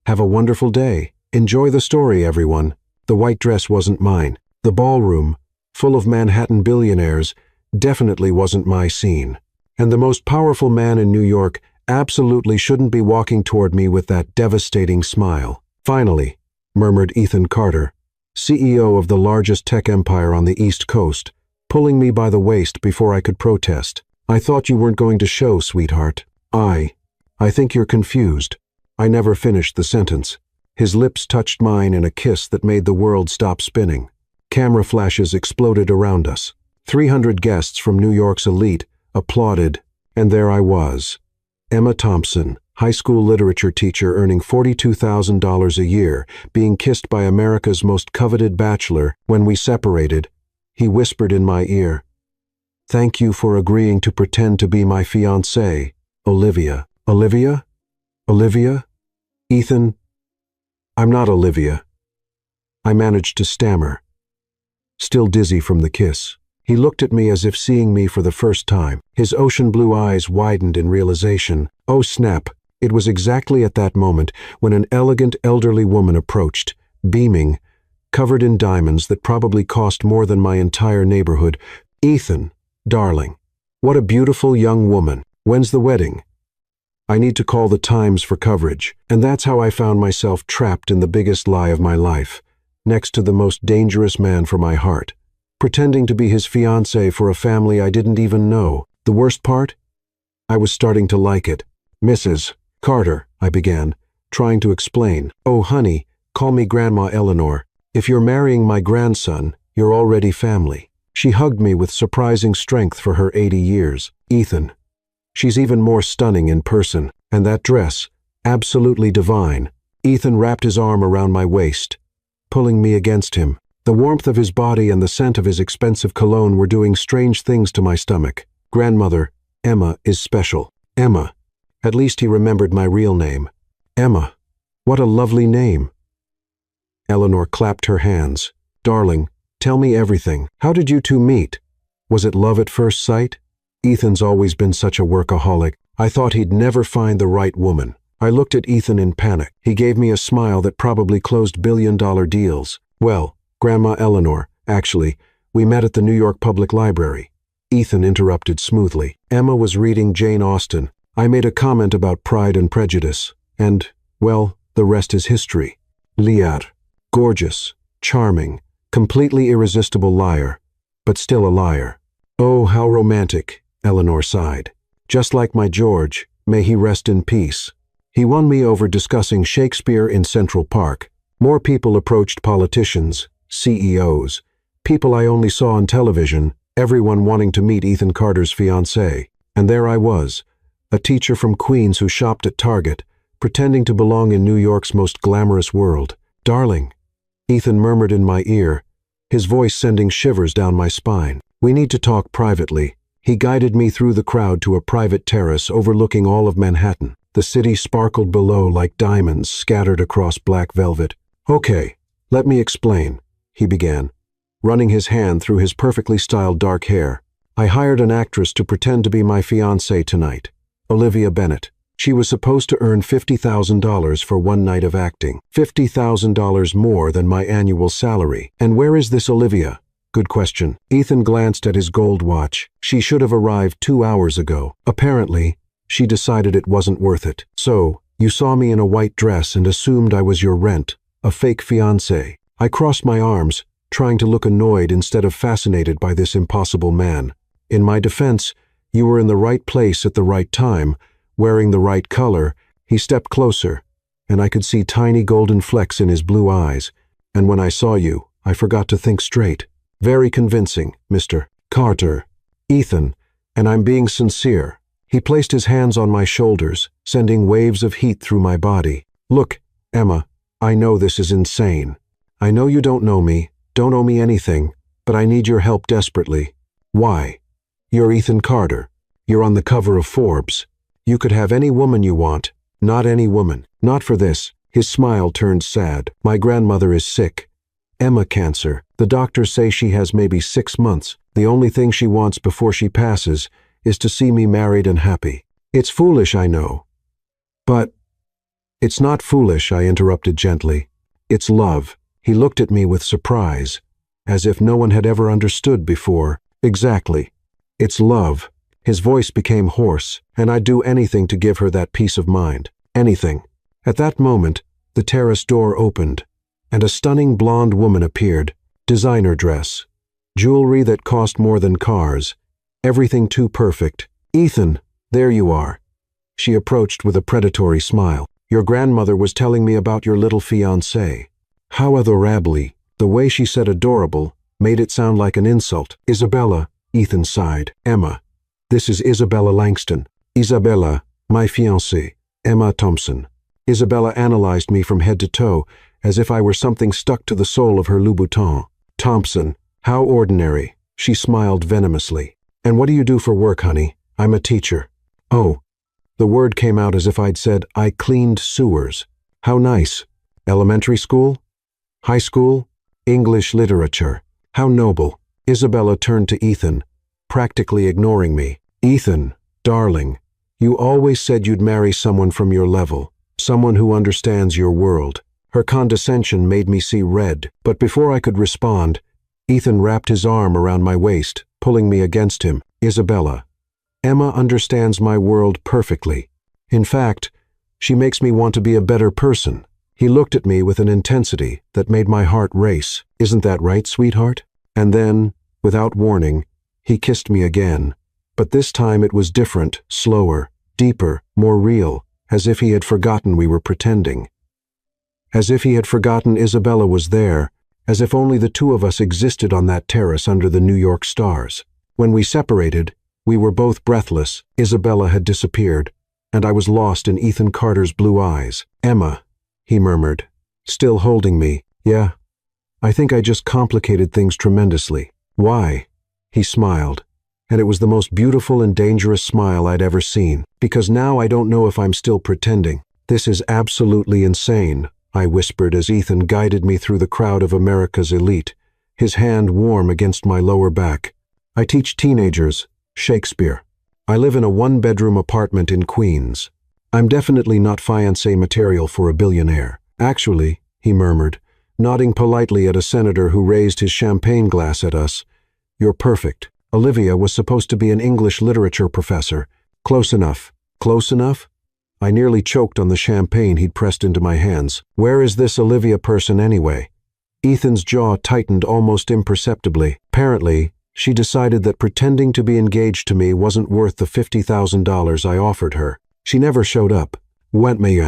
Have a wonderful day. Enjoy the story, everyone. The white dress wasn't mine. The ballroom, full of Manhattan billionaires, definitely wasn't my scene. And the most powerful man in New York absolutely shouldn't be walking toward me with that devastating smile. Finally, murmured Ethan Carter, CEO of the largest tech empire on the East Coast, pulling me by the waist before I could protest. I thought you weren't going to show, sweetheart. I think you're confused. I never finished the sentence. His lips touched mine in a kiss that made the world stop spinning. Camera flashes exploded around us. 300 guests from New York's elite applauded, and there I was. Emma Thompson, high school literature teacher earning $42,000 a year, being kissed by America's most coveted bachelor. When we separated, he whispered in my ear, "Thank you for agreeing to pretend to be my fiancée, Olivia." Olivia? Olivia? Ethan, I'm not Olivia. I managed to stammer, still dizzy from the kiss. He looked at me as if seeing me for the first time. His ocean blue eyes widened in realization. Oh snap, it was exactly at that moment when an elegant elderly woman approached, beaming, covered in diamonds that probably cost more than my entire neighborhood. "Ethan, darling, what a beautiful young woman. When's the wedding?" I need to call the Times for coverage, and that's how I found myself trapped in the biggest lie of my life, next to the most dangerous man for my heart, pretending to be his fiancée for a family I didn't even know. The worst part? I was starting to like it. "Mrs. Carter," I began, trying to explain. "Oh, honey, call me Grandma Eleanor. If you're marrying my grandson, you're already family." She hugged me with surprising strength for her 80 years. "Ethan, she's even more stunning in person, and that dress, absolutely divine." Ethan wrapped his arm around my waist, pulling me against him. The warmth of his body and the scent of his expensive cologne were doing strange things to my stomach. "Grandmother, Emma is special." Emma. At least he remembered my real name. Emma. What a lovely name. Eleanor clapped her hands. "Darling, tell me everything. How did you two meet? Was it love at first sight?" Ethan's always been such a workaholic. I thought he'd never find the right woman. I looked at Ethan in panic. He gave me a smile that probably closed billion-dollar deals. "Well, Grandma Eleanor, actually, we met at the New York Public Library." Ethan interrupted smoothly. "Emma was reading Jane Austen. I made a comment about Pride and Prejudice, and, well, the rest is history. Liar. Gorgeous, charming, completely irresistible liar, but still a liar." "Oh, how romantic," Eleanor sighed. "Just like my George, may he rest in peace. He won me over discussing Shakespeare in Central Park. More people approached politicians, CEOs, people I only saw on television, everyone wanting to meet Ethan Carter's fiancée. And there I was, a teacher from Queens who shopped at Target, pretending to belong in New York's most glamorous world. "Darling," Ethan murmured in my ear, his voice sending shivers down my spine. "We need to talk privately." He guided me through the crowd to a private terrace overlooking all of Manhattan. The city sparkled below like diamonds scattered across black velvet. "Okay, let me explain," he began, running his hand through his perfectly styled dark hair. "I hired an actress to pretend to be my fiancée tonight, Olivia Bennet. She was supposed to earn $50,000 for one night of acting, $50,000 more than my annual salary. And where is this Olivia? Good question." Ethan glanced at his gold watch. "She should have arrived 2 hours ago. Apparently, she decided it wasn't worth it. So, you saw me in a white dress and assumed I was your rent, a fake fiancé." I crossed my arms, trying to look annoyed instead of fascinated by this impossible man. "In my defense, you were in the right place at the right time, wearing the right color." He stepped closer, and I could see tiny golden flecks in his blue eyes. "And when I saw you, I forgot to think straight. Very convincing, Mr. Carter." "Ethan, and I'm being sincere." He placed his hands on my shoulders, sending waves of heat through my body. "Look, Emma, I know this is insane. I know you don't know me, don't owe me anything, but I need your help desperately." "Why?" "You're Ethan Carter. You're on the cover of Forbes. You could have any woman you want." "Not any woman. Not for this." His smile turned sad. "My grandmother is sick. Emma cancer. The doctors say she has maybe 6 months. The only thing she wants before she passes is to see me married and happy. It's foolish, I know. But It's not foolish, I interrupted gently. It's love. He looked at me with surprise, as if no one had ever understood before. Exactly. It's love. His voice became hoarse, and I'd do anything to give her that peace of mind. Anything. At that moment, the terrace door opened, and a stunning blonde woman appeared. Designer dress. Jewelry that cost more than cars. Everything too perfect. Ethan, there you are. She approached with a predatory smile. Your grandmother was telling me about your little fiancé. How adorably. The way she said adorable made it sound like an insult. Isabella, Ethan sighed. Emma. This is Isabella Langston. Isabella, my fiancée. Emma Thompson. Isabella analyzed me from head to toe, as if I were something stuck to the sole of her Louboutin. Thompson. How ordinary. She smiled venomously. And what do you do for work, honey? I'm a teacher. Oh. The word came out as if I'd said, I cleaned sewers. How nice. Elementary school? High school? English literature. How noble. Isabella turned to Ethan, practically ignoring me. Ethan, darling, you always said you'd marry someone from your level, someone who understands your world. Her condescension made me see red, but before I could respond, Ethan wrapped his arm around my waist, pulling me against him. Isabella. Emma understands my world perfectly. In fact, she makes me want to be a better person. He looked at me with an intensity that made my heart race. Isn't that right, sweetheart? And then, without warning, he kissed me again. But this time it was different, slower, deeper, more real, as if he had forgotten we were pretending. As if he had forgotten Isabella was there, as if only the two of us existed on that terrace under the New York stars. When we separated, we were both breathless. Isabella had disappeared, and I was lost in Ethan Carter's blue eyes. Emma, he murmured, still holding me. Yeah, I think I just complicated things tremendously. Why? He smiled, and it was the most beautiful and dangerous smile I'd ever seen, because now I don't know if I'm still pretending. This is absolutely insane, I whispered as Ethan guided me through the crowd of America's elite, his hand warm against my lower back. I teach teenagers Shakespeare. I live in a one-bedroom apartment in Queens. I'm definitely not fiancé material for a billionaire. Actually, he murmured, nodding politely at a senator who raised his champagne glass at us, you're perfect. Olivia was supposed to be an English literature professor. Close enough. Close enough? I nearly choked on the champagne he'd pressed into my hands. Where is this Olivia person anyway? Ethan's jaw tightened almost imperceptibly. Apparently, she decided that pretending to be engaged to me wasn't worth the $50,000 I offered her. She never showed up. Went me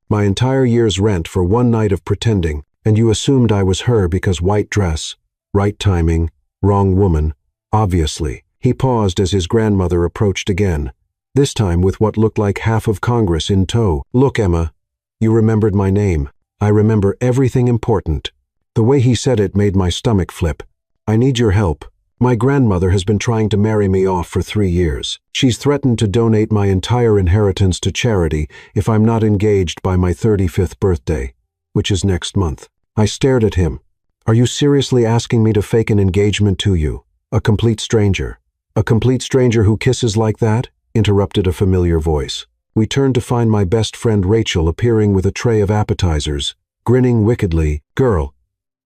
my entire year's rent for one night of pretending, and you assumed I was her because white dress, right timing, wrong woman, obviously. He paused as his grandmother approached again, this time with what looked like half of Congress in tow. Look, Emma, you remembered my name. I remember everything important. The way he said it made my stomach flip. I need your help. My grandmother has been trying to marry me off for 3 years. She's threatened to donate my entire inheritance to charity if I'm not engaged by my 35th birthday, which is next month. I stared at him. Are you seriously asking me to fake an engagement to you? A complete stranger. A complete stranger who kisses like that? Interrupted a familiar voice. We turned to find my best friend Rachel appearing with a tray of appetizers, grinning wickedly. Girl,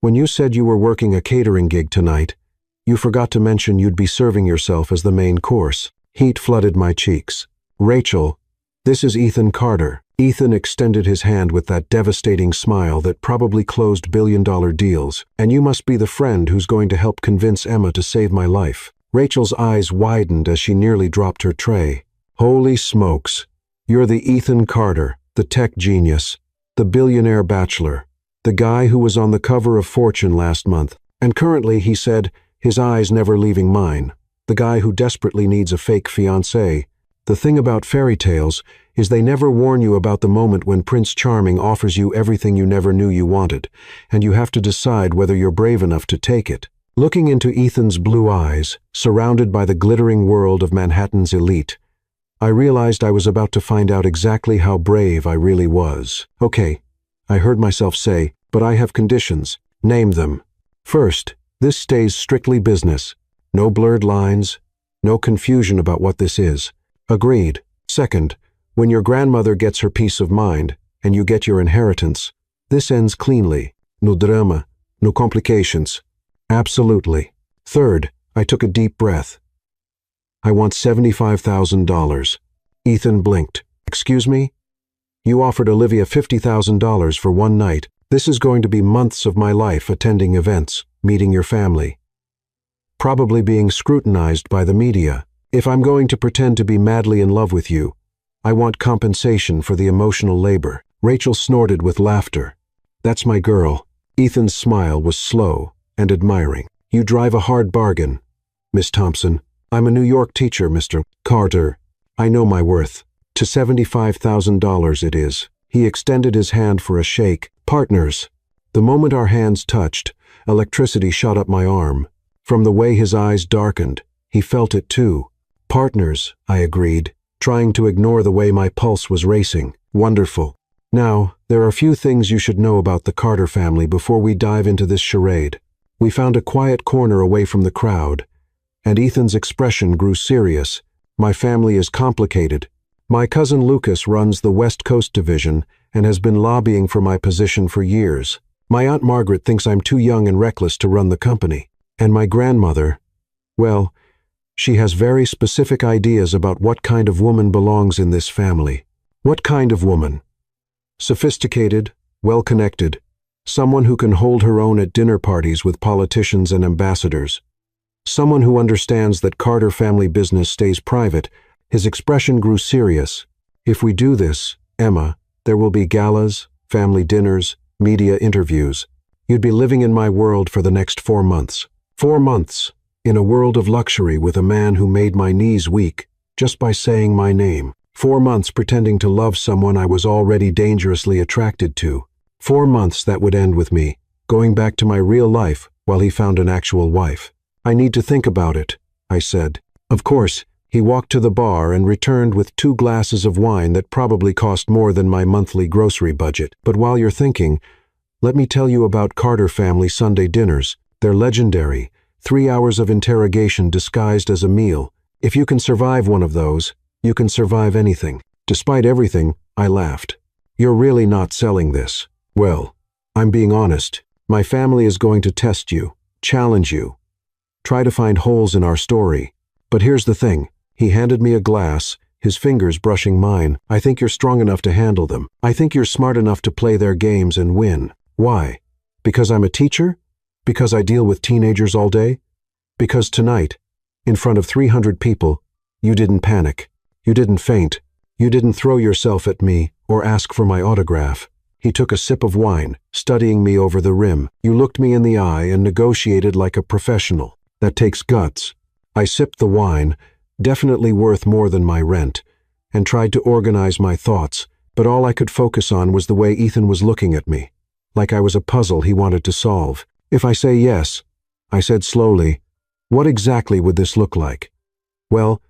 when you said you were working a catering gig tonight, you forgot to mention you'd be serving yourself as the main course. Heat flooded my cheeks. Rachel, this is Ethan Carter. Ethan extended his hand with that devastating smile that probably closed billion-dollar deals. And you must be the friend who's going to help convince Emma to save my life. Rachel's eyes widened as she nearly dropped her tray. Holy smokes. You're the Ethan Carter, the tech genius, the billionaire bachelor, the guy who was on the cover of Fortune last month. And currently, he said, his eyes never leaving mine, the guy who desperately needs a fake fiancé. The thing about fairy tales is they never warn you about the moment when Prince Charming offers you everything you never knew you wanted, and you have to decide whether you're brave enough to take it. Looking into Ethan's blue eyes, surrounded by the glittering world of Manhattan's elite, I realized I was about to find out exactly how brave I really was. Okay, I heard myself say, but I have conditions. Name them. First, this stays strictly business. No blurred lines, no confusion about what this is. Agreed. Second, when your grandmother gets her peace of mind, and you get your inheritance. This ends cleanly. No drama, no complications. Absolutely. Third, I took a deep breath. I want $75,000. Ethan blinked. Excuse me? You offered Olivia $50,000 for one night. This is going to be months of my life attending events, meeting your family. Probably being scrutinized by the media. If I'm going to pretend to be madly in love with you, I want compensation for the emotional labor. Rachel snorted with laughter. That's my girl. Ethan's smile was slow and admiring. You drive a hard bargain, Miss Thompson. I'm a New York teacher, Mr. Carter. I know my worth. To $75,000 it is. He extended his hand for a shake. Partners. The moment our hands touched, electricity shot up my arm. From the way his eyes darkened, he felt it too. Partners, I agreed, trying to ignore the way my pulse was racing. Wonderful. Now, there are few things you should know about the Carter family before we dive into this charade. We found a quiet corner away from the crowd, and Ethan's expression grew serious. My family is complicated. My cousin Lucas runs the West Coast Division and has been lobbying for my position for years. My Aunt Margaret thinks I'm too young and reckless to run the company. And my grandmother, well, she has very specific ideas about what kind of woman belongs in this family. What kind of woman? Sophisticated, well-connected, someone who can hold her own at dinner parties with politicians and ambassadors. Someone who understands that Carter family business stays private. His expression grew serious. If we do this, Emma, there will be galas, family dinners, media interviews. You'd be living in my world for the next 4 months. 4 months, in a world of luxury with a man who made my knees weak just by saying my name. 4 months pretending to love someone I was already dangerously attracted to. 4 months that would end with me going back to my real life while he found an actual wife. I need to think about it, I said. Of course, he walked to the bar and returned with 2 glasses of wine that probably cost more than my monthly grocery budget. But while you're thinking, let me tell you about Carter family Sunday dinners. They're legendary. 3 hours of interrogation disguised as a meal. If you can survive one of those, you can survive anything. Despite everything, I laughed. You're really not selling this. Well, I'm being honest. My family is going to test you, challenge you, try to find holes in our story. But here's the thing. He handed me a glass, his fingers brushing mine. I think you're strong enough to handle them. I think you're smart enough to play their games and win. Why? Because I'm a teacher? Because I deal with teenagers all day? Because tonight, in front of 300 people, you didn't panic. You didn't faint. You didn't throw yourself at me or ask for my autograph. He took a sip of wine, studying me over the rim. You looked me in the eye and negotiated like a professional. That takes guts. I sipped the wine, definitely worth more than my rent, and tried to organize my thoughts, but all I could focus on was the way Ethan was looking at me, like I was a puzzle he wanted to solve. If I say yes, I said slowly, what exactly would this look like? Well,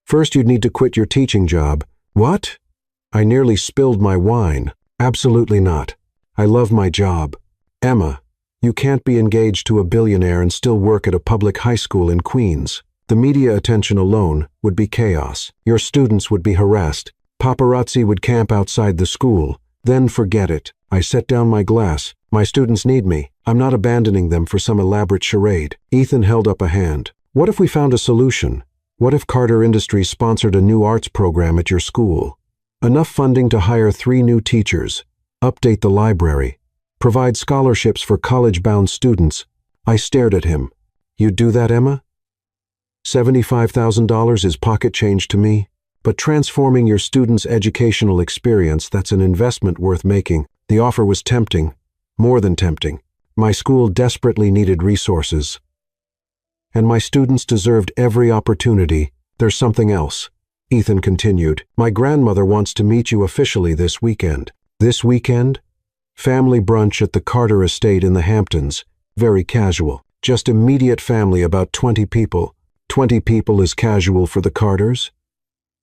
first you'd need to quit your teaching job. What? I nearly spilled my wine. Absolutely not. I love my job. Emma, you can't be engaged to a billionaire and still work at a public high school in Queens. The media attention alone would be chaos. Your students would be harassed. Paparazzi would camp outside the school. Then forget it. I set down my glass. My students need me. I'm not abandoning them for some elaborate charade. Ethan held up a hand. What if we found a solution? What if Carter Industries sponsored a new arts program at your school? Enough funding to hire 3 new teachers, update the library, provide scholarships for college-bound students. I stared at him. You'd do that, Emma? $75,000 is pocket change to me, but transforming your students' educational experience, that's an investment worth making. The offer was tempting, more than tempting. My school desperately needed resources, and my students deserved every opportunity. There's something else. Ethan continued, my grandmother wants to meet you officially this weekend. This weekend? Family brunch at the Carter estate in the Hamptons. Very casual. Just immediate family, about 20 people. 20 people is casual for the Carters?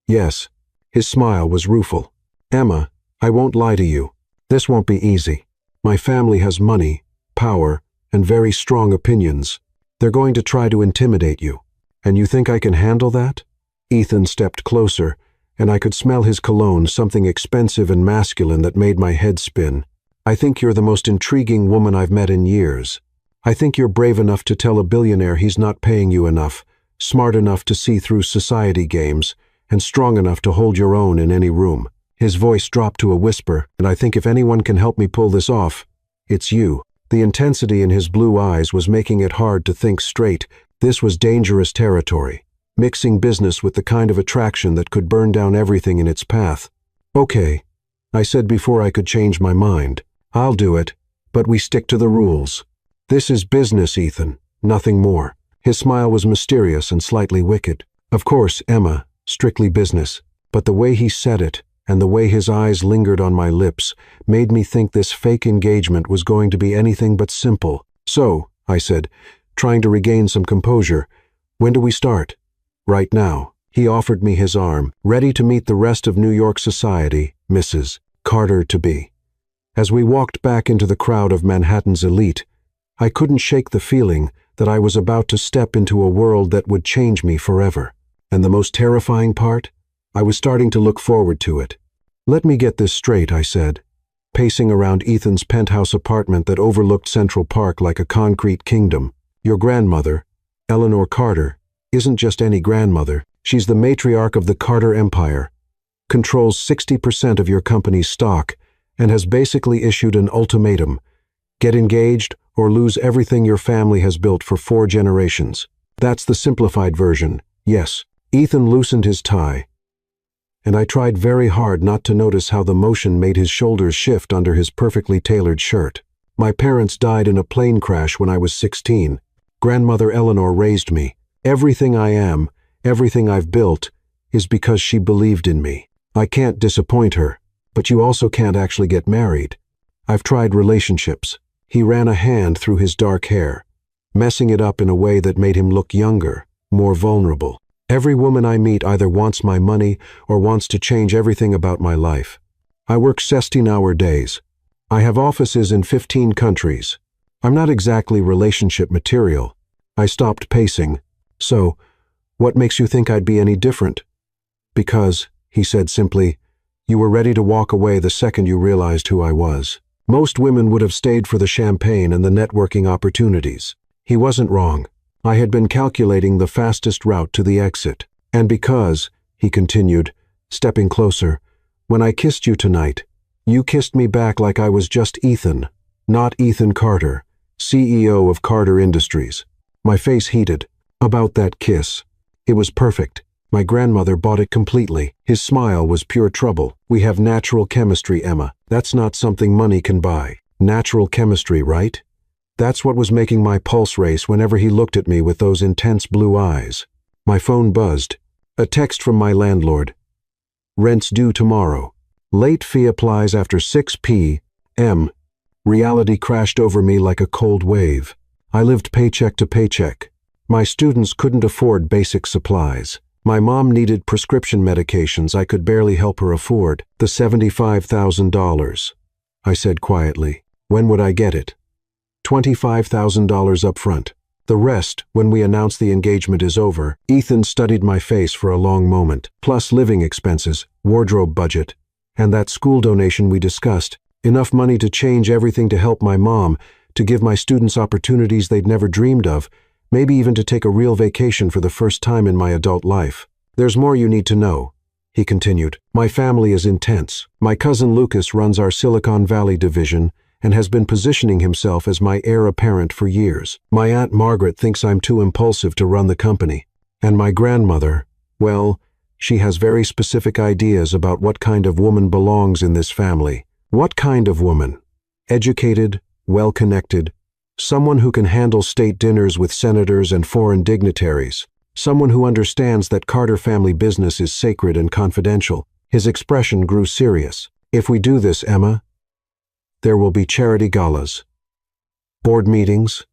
Yes. His smile was rueful. Emma, I won't lie to you. This won't be easy. My family has money, power, and very strong opinions. They're going to try to intimidate you. And you think I can handle that? Ethan stepped closer, and I could smell his cologne, something expensive and masculine that made my head spin. "I think you're the most intriguing woman I've met in years. I think you're brave enough to tell a billionaire he's not paying you enough, smart enough to see through society games, and strong enough to hold your own in any room." His voice dropped to a whisper, "And I think if anyone can help me pull this off, it's you." The intensity in his blue eyes was making it hard to think straight. This was dangerous territory, mixing business with the kind of attraction that could burn down everything in its path. "Okay," I said before I could change my mind. "I'll do it, but we stick to the rules. This is business, Ethan, nothing more." His smile was mysterious and slightly wicked. "Of course, Emma, strictly business." But the way he said it, and the way his eyes lingered on my lips, made me think this fake engagement was going to be anything but simple. "So," I said, trying to regain some composure, "when do we start?" "Right now." He offered me his arm, ready to meet the rest of New York society, Mrs. Carter-to-be. As we walked back into the crowd of Manhattan's elite, I couldn't shake the feeling that I was about to step into a world that would change me forever. And the most terrifying part? I was starting to look forward to it. "Let me get this straight," I said, pacing around Ethan's penthouse apartment that overlooked Central Park like a concrete kingdom. "Your grandmother, Eleanor Carter, isn't just any grandmother. She's the matriarch of the Carter Empire, controls 60% of your company's stock, and has basically issued an ultimatum: get engaged or lose everything your family has built for 4 generations. That's the simplified version, yes." Ethan loosened his tie, and I tried very hard not to notice how the motion made his shoulders shift under his perfectly tailored shirt. "My parents died in a plane crash when I was 16. Grandmother Eleanor raised me. Everything I am, everything I've built, is because she believed in me. I can't disappoint her, but you also can't actually get married. I've tried relationships." He ran a hand through his dark hair, messing it up in a way that made him look younger, more vulnerable. "Every woman I meet either wants my money or wants to change everything about my life. I work 16-hour days. I have offices in 15 countries. I'm not exactly relationship material." I stopped pacing. "So, what makes you think I'd be any different?" "Because," he said simply, "you were ready to walk away the second you realized who I was. Most women would have stayed for the champagne and the networking opportunities." He wasn't wrong. I had been calculating the fastest route to the exit. "And because," he continued, stepping closer, "when I kissed you tonight, you kissed me back like I was just Ethan, not Ethan Carter, CEO of Carter Industries." My face heated. "About that kiss. It was perfect. My grandmother bought it completely." His smile was pure trouble. "We have natural chemistry, Emma. That's not something money can buy. Natural chemistry, right?" That's what was making my pulse race whenever he looked at me with those intense blue eyes. My phone buzzed. A text from my landlord. "Rent's due tomorrow. Late fee applies after 6 p.m. Reality crashed over me like a cold wave. I lived paycheck to paycheck. My students couldn't afford basic supplies. My mom needed prescription medications I could barely help her afford. The $75,000. I said quietly. "When would I get it?" $25,000 up front. The rest, when we announce the engagement is over." Ethan studied my face for a long moment. "Plus living expenses, wardrobe budget, and that school donation we discussed. Enough money to change everything to help my mom, to give my students opportunities they'd never dreamed of, maybe even to take a real vacation for the first time in my adult life. There's more you need to know," he continued. "My family is intense. My cousin Lucas runs our Silicon Valley division and has been positioning himself as my heir apparent for years. My Aunt Margaret thinks I'm too impulsive to run the company. And my grandmother, well, she has very specific ideas about what kind of woman belongs in this family." "What kind of woman?" "Educated, well-connected, someone who can handle state dinners with senators and foreign dignitaries, someone who understands that Carter family business is sacred and confidential." His expression grew serious. "If we do this, Emma, there will be charity galas, board meetings,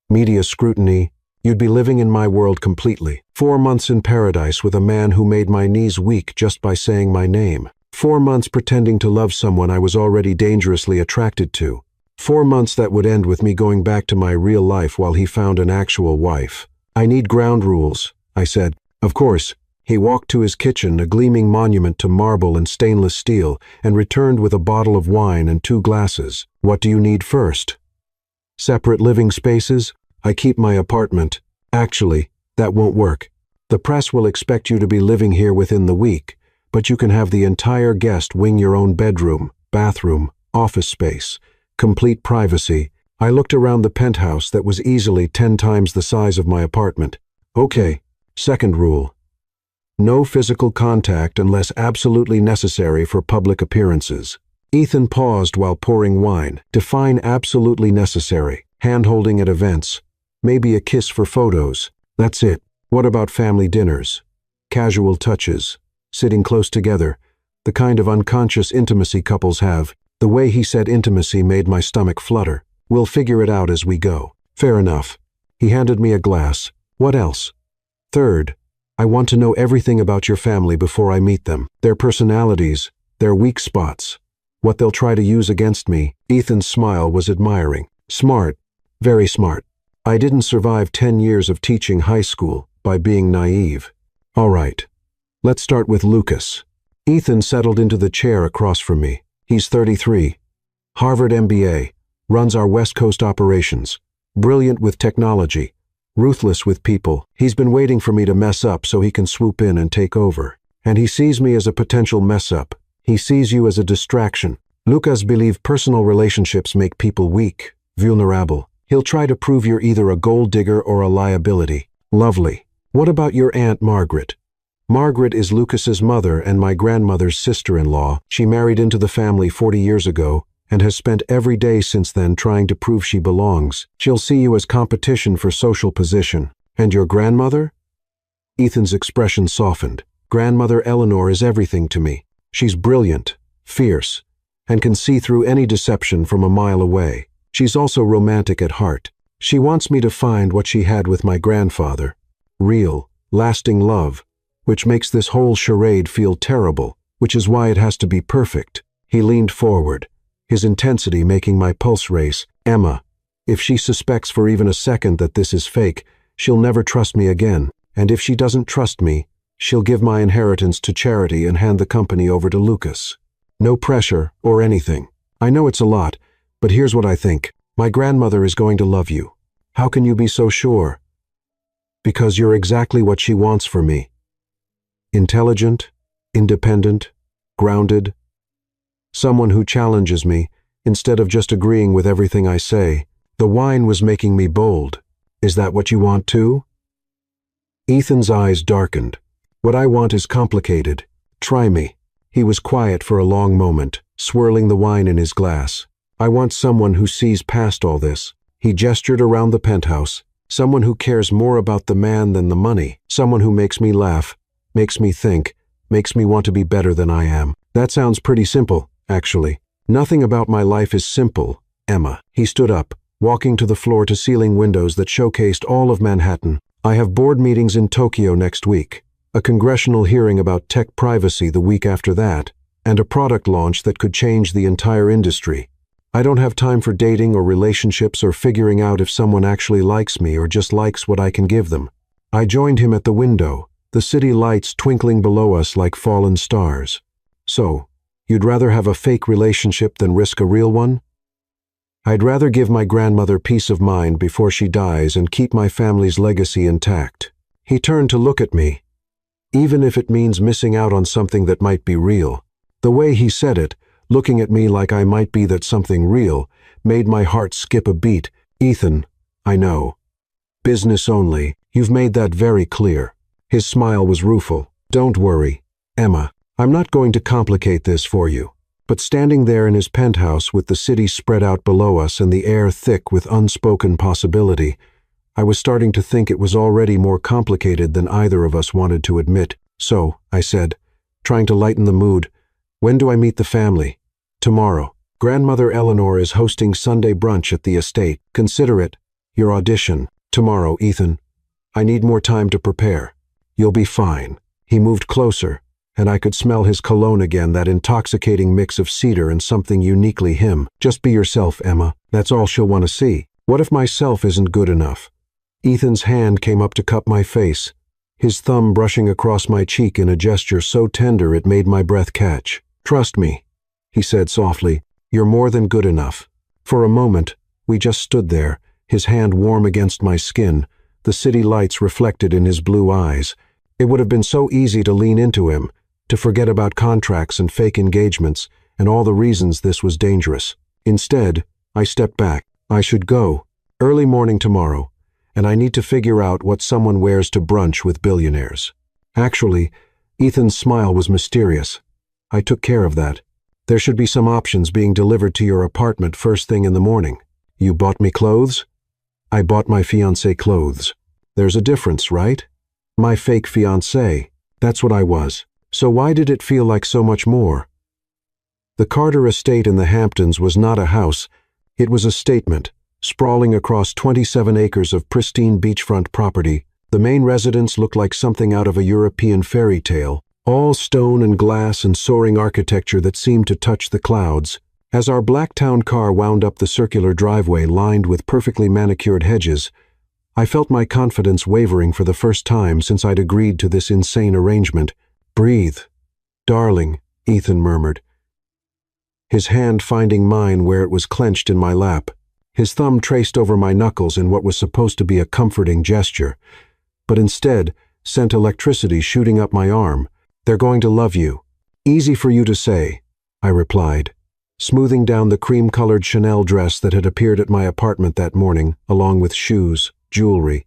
media scrutiny. You'd be living in my world completely. 4 months in paradise with a man who made my knees weak just by saying my name. 4 months pretending to love someone I was already dangerously attracted to. 4 months that would end with me going back to my real life while he found an actual wife." "I need ground rules," I said. "Of course," He walked to his kitchen, a gleaming monument to marble and stainless steel, and returned with a bottle of wine and 2 glasses. What do you need first? Separate living spaces? I keep my apartment. Actually, that won't work. The press will expect you to be living here within the week, but you can have the entire guest wing your own bedroom, bathroom, office space, complete privacy. I looked around the penthouse that was easily 10 times the size of my apartment. Okay, second rule. No physical contact unless absolutely necessary for public appearances. Ethan paused while pouring wine. Define absolutely necessary. Hand-holding at events. Maybe a kiss for photos. That's it. What about family dinners? Casual touches. Sitting close together. The kind of unconscious intimacy couples have. The way he said intimacy made my stomach flutter. We'll figure it out as we go. Fair enough. He handed me a glass. What else? Third, I want to know everything about your family before I meet them. Their personalities, their weak spots, what they'll try to use against me. Ethan's smile was admiring. Smart. Very smart. I didn't survive 10 years of teaching high school by being naive. All right. Let's start with Lucas. Ethan settled into the chair across from me. He's 33. Harvard MBA. Runs our West Coast operations. Brilliant with technology. Ruthless with people. He's been waiting for me to mess up so he can swoop in and take over. And he sees me as a potential mess up. He sees you as a distraction. Lucas believes personal relationships make people weak, vulnerable. He'll try to prove you're either a gold digger or a liability. Lovely. What about your Aunt Margaret? Margaret is Lucas's mother and my grandmother's sister-in-law. She married into the family 40 years ago and has spent every day since then trying to prove she belongs. She'll see you as competition for social position. And your grandmother? Ethan's expression softened. Grandmother Eleanor is everything to me. She's brilliant, fierce, and can see through any deception from a mile away. She's also romantic at heart. She wants me to find what she had with my grandfather. Real, lasting love, which makes this whole charade feel terrible, which is why it has to be perfect. He leaned forward, his intensity making my pulse race. Emma, if she suspects for even a second that this is fake, she'll never trust me again. And if she doesn't trust me, she'll give my inheritance to charity and hand the company over to Lucas. No pressure or anything. I know it's a lot, but here's what I think. My grandmother is going to love you. How can you be so sure? Because you're exactly what she wants for me. Intelligent, independent, grounded. Someone who challenges me, instead of just agreeing with everything I say. The wine was making me bold. Is that what you want too? Ethan's eyes darkened. What I want is complicated. Try me. He was quiet for a long moment, swirling the wine in his glass. I want someone who sees past all this. He gestured around the penthouse. Someone who cares more about the man than the money. Someone who makes me laugh, makes me think, makes me want to be better than I am. That sounds pretty simple, actually. Nothing about my life is simple, Emma. He stood up, walking to the floor-to-ceiling windows that showcased all of Manhattan. I have board meetings in Tokyo next week, a congressional hearing about tech privacy the week after that, and a product launch that could change the entire industry. I don't have time for dating or relationships or figuring out if someone actually likes me or just likes what I can give them. I joined him at the window, the city lights twinkling below us like fallen stars. So, you'd rather have a fake relationship than risk a real one? I'd rather give my grandmother peace of mind before she dies and keep my family's legacy intact. He turned to look at me, even if it means missing out on something that might be real. The way he said it, looking at me like I might be that something real, made my heart skip a beat. Ethan, I know. Business only. You've made that very clear. His smile was rueful. Don't worry, Emma. I'm not going to complicate this for you. But standing there in his penthouse with the city spread out below us and the air thick with unspoken possibility, I was starting to think it was already more complicated than either of us wanted to admit. So, I said, trying to lighten the mood, when do I meet the family? Tomorrow. Grandmother Eleanor is hosting Sunday brunch at the estate. Consider it your audition. Tomorrow, Ethan. I need more time to prepare. You'll be fine. He moved closer, and I could smell his cologne again, that intoxicating mix of cedar and something uniquely him. Just be yourself, Emma. That's all she'll want to see. What if myself isn't good enough? Ethan's hand came up to cup my face. his thumb brushing across my cheek in a gesture so tender it made my breath catch. "Trust me," he said softly. "You're more than good enough." For a moment, we just stood there, his hand warm against my skin, the city lights reflected in his blue eyes. It would have been so easy to lean into him, to forget about contracts and fake engagements, and all the reasons this was dangerous. Instead, I stepped back. I should go. Early morning tomorrow, and I need to figure out what someone wears to brunch with billionaires. Actually, Ethan's smile was mysterious. I took care of that. There should be some options being delivered to your apartment first thing in the morning. You bought me clothes? I bought my fiancé clothes. There's a difference, right? My fake fiancé. That's what I was. So why did it feel like so much more? The Carter estate in the Hamptons was not a house. It was a statement, sprawling across 27 acres of pristine beachfront property. The main residence looked like something out of a European fairy tale, all stone and glass and soaring architecture that seemed to touch the clouds. As our Blacktown car wound up the circular driveway lined with perfectly manicured hedges, I felt my confidence wavering for the first time since I'd agreed to this insane arrangement. "Breathe, darling," Ethan murmured, his hand finding mine where it was clenched in my lap. His thumb traced over my knuckles in what was supposed to be a comforting gesture, but instead sent electricity shooting up my arm. "They're going to love you." "Easy for you to say," I replied, smoothing down the cream-colored Chanel dress that had appeared at my apartment that morning, along with shoes, jewelry,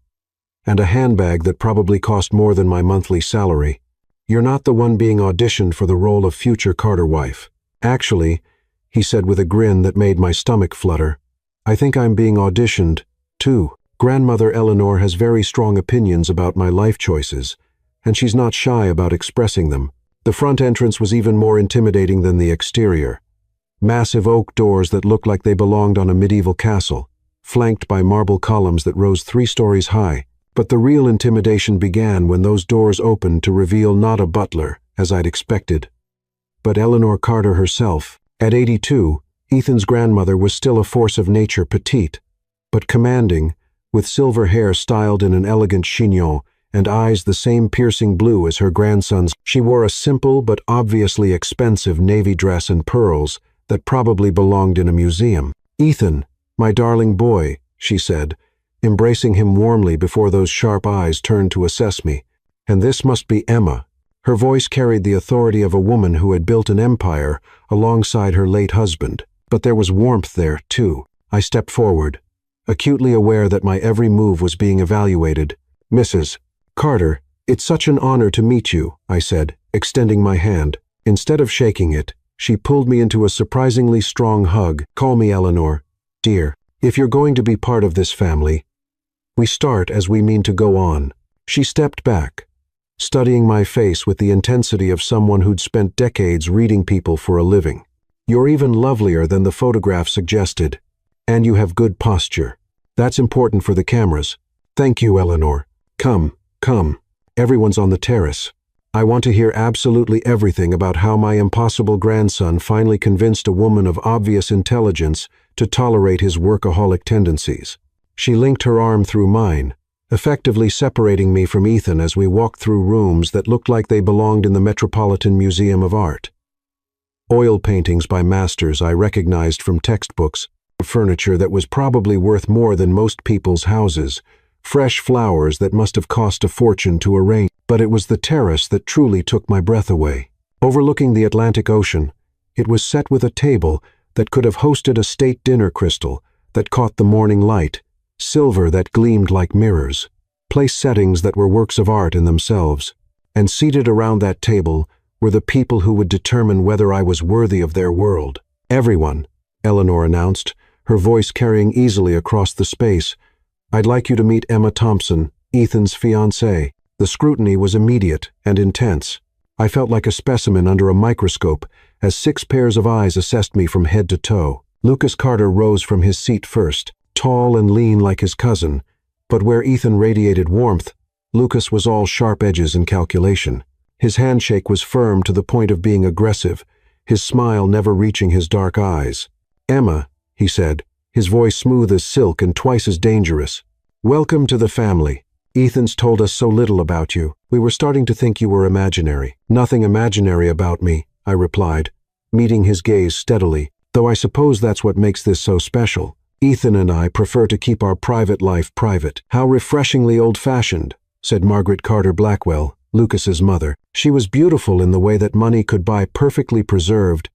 and a handbag that probably cost more than my monthly salary. "You're not the one being auditioned for the role of future Carter wife. Actually," he said with a grin that made my stomach flutter, "I think I'm being auditioned, too. Grandmother Eleanor has very strong opinions about my life choices, and she's not shy about expressing them." The front entrance was even more intimidating than the exterior. Massive oak doors that looked like they belonged on a medieval castle, flanked by marble columns that rose 3 stories high. But the real intimidation began when those doors opened to reveal not a butler, as I'd expected, but Eleanor Carter herself. At 82, Ethan's grandmother was still a force of nature, petite, but commanding, with silver hair styled in an elegant chignon and eyes the same piercing blue as her grandson's. She wore a simple but obviously expensive navy dress and pearls that probably belonged in a museum. "Ethan, my darling boy," she said, embracing him warmly before those sharp eyes turned to assess me. "And this must be Emma." Her voice carried the authority of a woman who had built an empire alongside her late husband. But there was warmth there, too. I stepped forward, acutely aware that my every move was being evaluated. "Mrs. Carter, it's such an honor to meet you," I said, extending my hand. Instead of shaking it, she pulled me into a surprisingly strong hug. "Call me Eleanor, dear. If you're going to be part of this family, we start as we mean to go on." She stepped back, studying my face with the intensity of someone who'd spent decades reading people for a living. "You're even lovelier than the photograph suggested, and you have good posture. That's important for the cameras." "Thank you, Eleanor. Come, come. Everyone's on the terrace. I want to hear absolutely everything about how my impossible grandson finally convinced a woman of obvious intelligence to tolerate his workaholic tendencies." She linked her arm through mine, effectively separating me from Ethan as we walked through rooms that looked like they belonged in the Metropolitan Museum of Art. Oil paintings by masters I recognized from textbooks, furniture that was probably worth more than most people's houses, fresh flowers that must have cost a fortune to arrange. But it was the terrace that truly took my breath away. Overlooking the Atlantic Ocean, it was set with a table that could have hosted a state dinner crystal that caught the morning light, silver that gleamed like mirrors, place settings that were works of art in themselves. And seated around that table were the people who would determine whether I was worthy of their world. "Everyone," Eleanor announced, her voice carrying easily across the space, "I'd like you to meet Emma Thompson, Ethan's fiancée." The scrutiny was immediate and intense. I felt like a specimen under a microscope as 6 pairs of eyes assessed me from head to toe. Lucas Carter rose from his seat first, tall and lean like his cousin, but where Ethan radiated warmth, Lucas was all sharp edges and calculation. His handshake was firm to the point of being aggressive, his smile never reaching his dark eyes. "Emma," he said, his voice smooth as silk and twice as dangerous, "welcome to the family. Ethan's told us so little about you. We were starting to think you were imaginary. Nothing imaginary about me, I replied, meeting his gaze steadily, though I suppose that's what makes this so special. Ethan and I prefer to keep our private life private. How refreshingly old-fashioned, said Margaret Carter Blackwell, Lucas's mother. She was beautiful in the way that money could buy, perfectly preserved,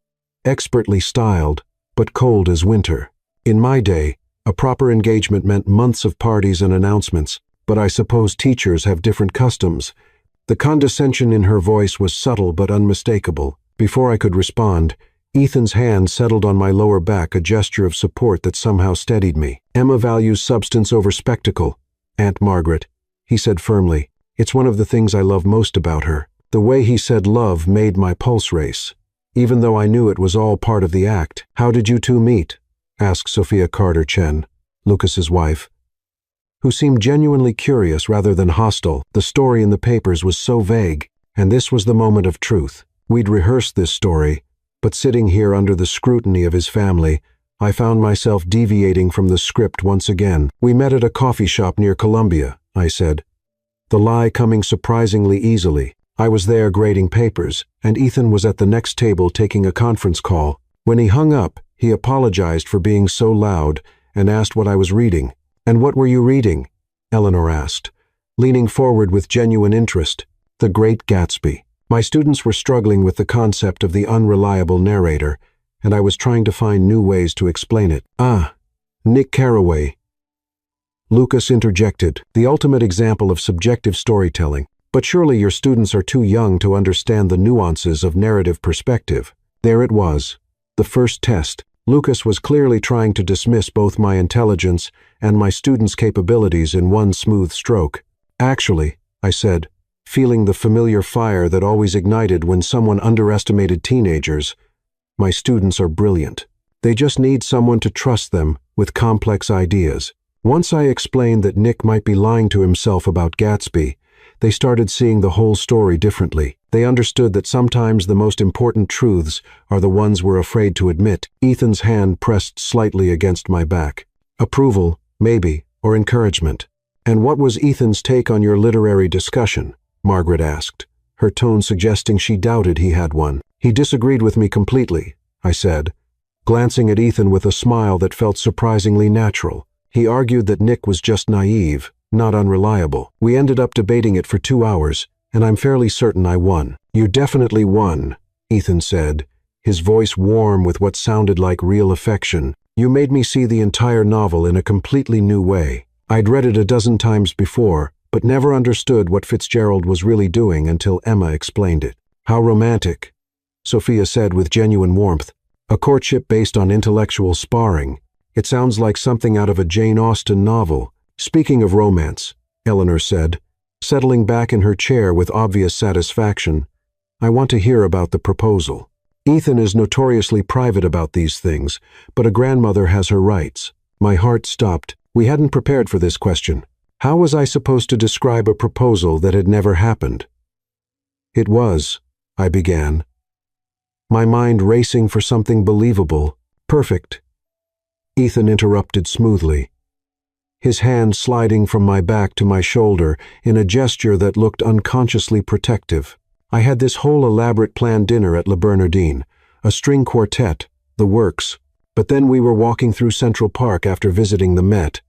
expertly styled, but cold as winter. In my day, a proper engagement meant months of parties and announcements, but I suppose teachers have different customs. The condescension in her voice was subtle but unmistakable. Before I could respond, Ethan's hand settled on my lower back, a gesture of support that somehow steadied me. Emma values substance over spectacle, Aunt Margaret, he said firmly. It's one of the things I love most about her. The way he said love made my pulse race, even though I knew it was all part of the act. How did you two meet? Asked Sophia Carter Chen, Lucas's wife, who seemed genuinely curious rather than hostile. The story in the papers was so vague, and this was the moment of truth. We'd rehearsed this story, but sitting here under the scrutiny of his family, I found myself deviating from the script once again. We met at a coffee shop near Columbia, I said, the lie coming surprisingly easily. I was there grading papers, and Ethan was at the next table taking a conference call. When he hung up, he apologized for being so loud and asked what I was reading. And what were you reading? Eleanor asked, leaning forward with genuine interest. The Great Gatsby. My students were struggling with the concept of the unreliable narrator, and I was trying to find new ways to explain it. Ah, Nick Carraway. Lucas interjected, the ultimate example of subjective storytelling. But surely your students are too young to understand the nuances of narrative perspective. There it was, the first test. Lucas was clearly trying to dismiss both my intelligence and my students' capabilities in one smooth stroke. Actually, I said, feeling the familiar fire that always ignited when someone underestimated teenagers, my students are brilliant. They just need someone to trust them with complex ideas. Once I explained that Nick might be lying to himself about Gatsby, they started seeing the whole story differently. They understood that sometimes the most important truths are the ones we're afraid to admit. Ethan's hand pressed slightly against my back. Approval, maybe, or encouragement. And what was Ethan's take on your literary discussion? Margaret asked, her tone suggesting she doubted he had one. He disagreed with me completely, I said, glancing at Ethan with a smile that felt surprisingly natural. He argued that Nick was just naive, not unreliable. We ended up debating it for 2 hours, and I'm fairly certain I won. You definitely won, Ethan said, his voice warm with what sounded like real affection. You made me see the entire novel in a completely new way. I'd read it a dozen times before, but never understood what Fitzgerald was really doing until Emma explained it. How romantic, Sophia said with genuine warmth. A courtship based on intellectual sparring. It sounds like something out of a Jane Austen novel. Speaking of romance, Eleanor said, settling back in her chair with obvious satisfaction, I want to hear about the proposal. Ethan is notoriously private about these things, but a grandmother has her rights. My heart stopped. We hadn't prepared for this question. How was I supposed to describe a proposal that had never happened? It was, I began, my mind racing for something believable, perfect. Ethan interrupted smoothly, his hand sliding from my back to my shoulder in a gesture that looked unconsciously protective. I had this whole elaborate planned dinner at Le Bernardin, a string quartet, the works, but then we were walking through Central Park after visiting the Met,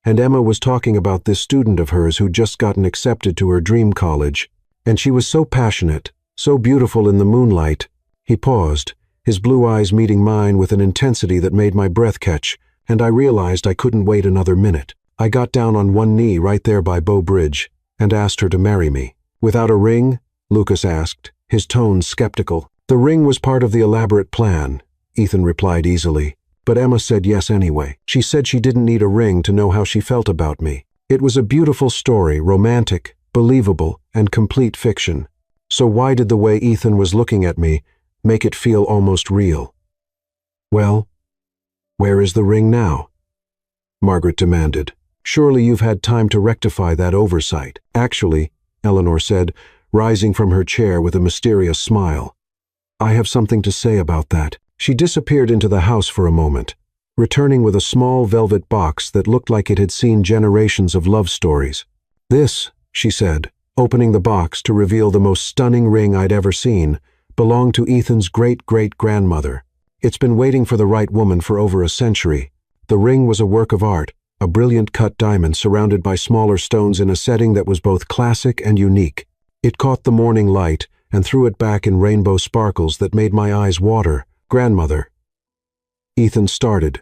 and Emma was talking about this student of hers who'd just gotten accepted to her dream college, and she was so passionate, so beautiful in the moonlight. He paused, his blue eyes meeting mine with an intensity that made my breath catch, and I realized I couldn't wait another minute. I got down on one knee right there by Bow Bridge and asked her to marry me. Without a ring? Lucas asked, his tone skeptical. The ring was part of the elaborate plan, Ethan replied easily, but Emma said yes anyway. She said she didn't need a ring to know how she felt about me. It was a beautiful story, romantic, believable, and complete fiction. So why did the way Ethan was looking at me make it feel almost real? Well, where is the ring now? Margaret demanded. Surely you've had time to rectify that oversight. Actually, Eleanor said, rising from her chair with a mysterious smile, I have something to say about that. She disappeared into the house for a moment, returning with a small velvet box that looked like it had seen generations of love stories. "This," she said, opening the box to reveal the most stunning ring I'd ever seen, belonged to Ethan's great-great-grandmother. It's been waiting for the right woman for over a century. The ring was a work of art, a brilliant cut diamond surrounded by smaller stones in a setting that was both classic and unique. It caught the morning light and threw it back in rainbow sparkles that made my eyes water. "Grandmother." Ethan started.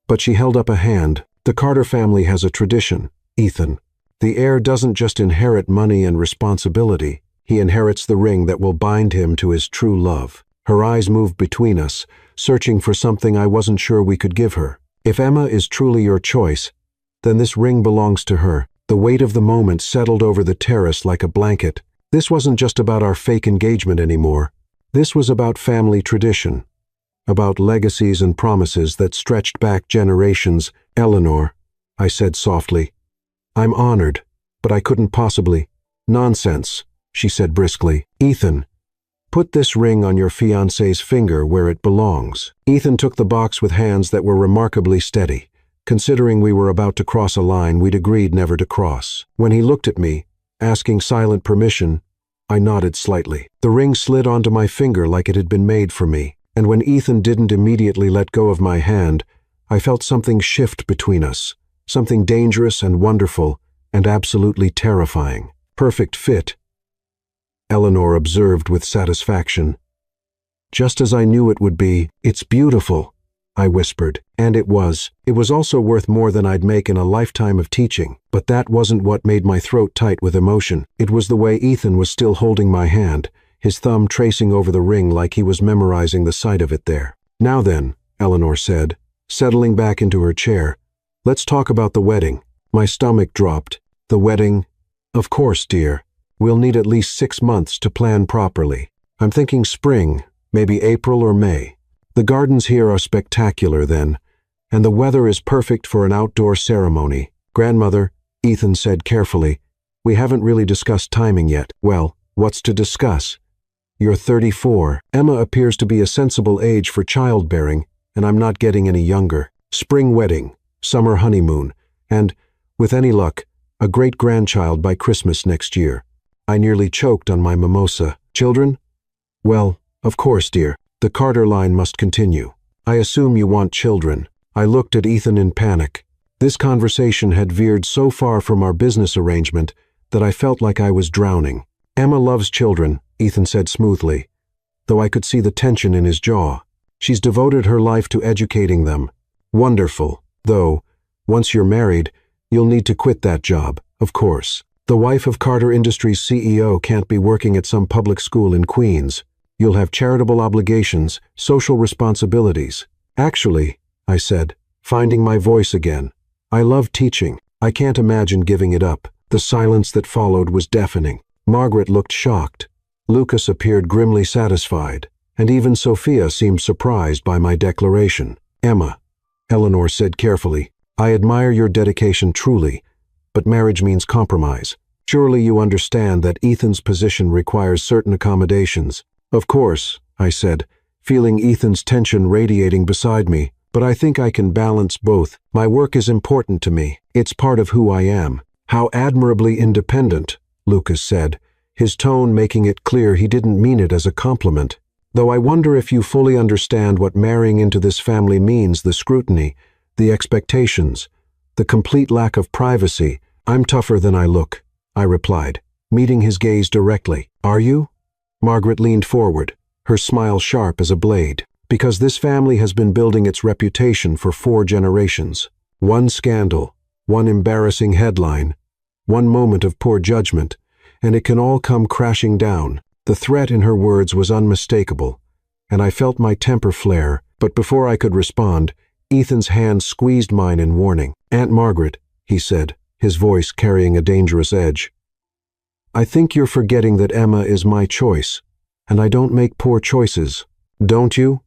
But she held up a hand. "The Carter family has a tradition, Ethan. The heir doesn't just inherit money and responsibility. He inherits the ring that will bind him to his true love." Her eyes moved between us, searching for something I wasn't sure we could give her. "If Emma is truly your choice, then this ring belongs to her." The weight of the moment settled over the terrace like a blanket. This wasn't just about our fake engagement anymore. This was about family tradition, about legacies and promises that stretched back generations. "Eleanor," I said softly, "I'm honored, but I couldn't possibly." "Nonsense," she said briskly. "Ethan, put this ring on your fiancé's finger where it belongs." Ethan took the box with hands that were remarkably steady. Considering we were about to cross a line we'd agreed never to cross. When he looked at me, asking silent permission, I nodded slightly. The ring slid onto my finger like it had been made for me, and when Ethan didn't immediately let go of my hand, I felt something shift between us, something dangerous and wonderful and absolutely terrifying. "Perfect fit," Eleanor observed with satisfaction. "Just as I knew it would be. It's beautiful," I whispered. And it was. It was also worth more than I'd make in a lifetime of teaching. But that wasn't what made my throat tight with emotion. It was the way Ethan was still holding my hand, his thumb tracing over the ring like he was memorizing the sight of it there. "Now then," Eleanor said, settling back into her chair, "let's talk about the wedding." My stomach dropped. "The wedding? Of course, dear. We'll need at least 6 months to plan properly. I'm thinking spring, maybe April or May. The gardens here are spectacular then, and the weather is perfect for an outdoor ceremony." "Grandmother," Ethan said carefully, "we haven't really discussed timing yet." "Well, what's to discuss? You're 34. Emma appears to be a sensible age for childbearing, and I'm not getting any younger. Spring wedding, summer honeymoon, and, with any luck, a great-grandchild by Christmas next year." I nearly choked on my mimosa. "Children? Well, of course, dear. The Carter line must continue. I assume you want children." I looked at Ethan in panic. This conversation had veered so far from our business arrangement that I felt like I was drowning. "Emma loves children," Ethan said smoothly, though I could see the tension in his jaw. "She's devoted her life to educating them." "Wonderful. Though, once you're married, you'll need to quit that job, of course. The wife of Carter Industries' CEO can't be working at some public school in Queens. You'll have charitable obligations, social responsibilities." "Actually," I said, finding my voice again, "I love teaching. I can't imagine giving it up." The silence that followed was deafening. Margaret looked shocked. Lucas appeared grimly satisfied, and even Sophia seemed surprised by my declaration. "Emma," Eleanor said carefully, "I admire your dedication truly, but marriage means compromise. Surely you understand that Ethan's position requires certain accommodations." "Of course," I said, feeling Ethan's tension radiating beside me, "but I think I can balance both. My work is important to me. It's part of who I am." "How admirably independent," Lucas said, his tone making it clear he didn't mean it as a compliment. "Though I wonder if you fully understand what marrying into this family means, the scrutiny, the expectations, the complete lack of privacy." "I'm tougher than I look," I replied, meeting his gaze directly. "Are you?" Margaret leaned forward, her smile sharp as a blade. "Because this family has been building its reputation for 4 generations. One scandal, one embarrassing headline, one moment of poor judgment, and it can all come crashing down." The threat in her words was unmistakable, and I felt my temper flare, but before I could respond, Ethan's hand squeezed mine in warning. "Aunt Margaret," he said, his voice carrying a dangerous edge, "I think you're forgetting that Emma is my choice, and I don't make poor choices." "Don't you?"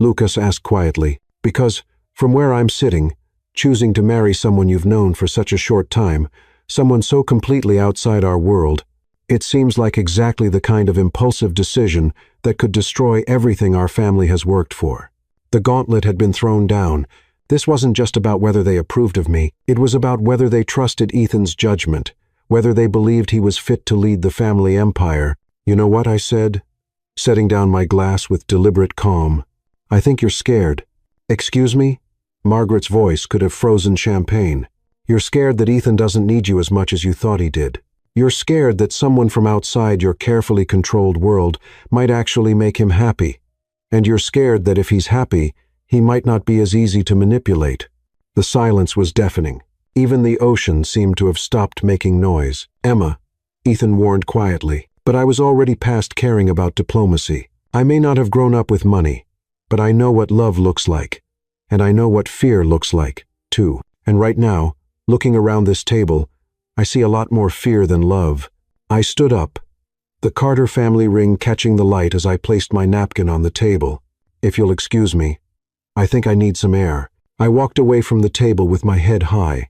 Lucas asked quietly. "Because, from where I'm sitting, choosing to marry someone you've known for such a short time, someone so completely outside our world, it seems like exactly the kind of impulsive decision that could destroy everything our family has worked for." The gauntlet had been thrown down. This wasn't just about whether they approved of me, it was about whether they trusted Ethan's judgment, whether they believed he was fit to lead the family empire. "You know what?" I said, setting down my glass with deliberate calm. "I think you're scared." "Excuse me?" Margaret's voice could have frozen champagne. "You're scared that Ethan doesn't need you as much as you thought he did. You're scared that someone from outside your carefully controlled world might actually make him happy. And you're scared that if he's happy, he might not be as easy to manipulate." The silence was deafening. Even the ocean seemed to have stopped making noise. "Emma," Ethan warned quietly, but I was already past caring about diplomacy. "I may not have grown up with money, but I know what love looks like. And I know what fear looks like, too. And right now, looking around this table, I see a lot more fear than love." I stood up, the Carter family ring catching the light as I placed my napkin on the table. "If you'll excuse me, I think I need some air." I walked away from the table with my head high,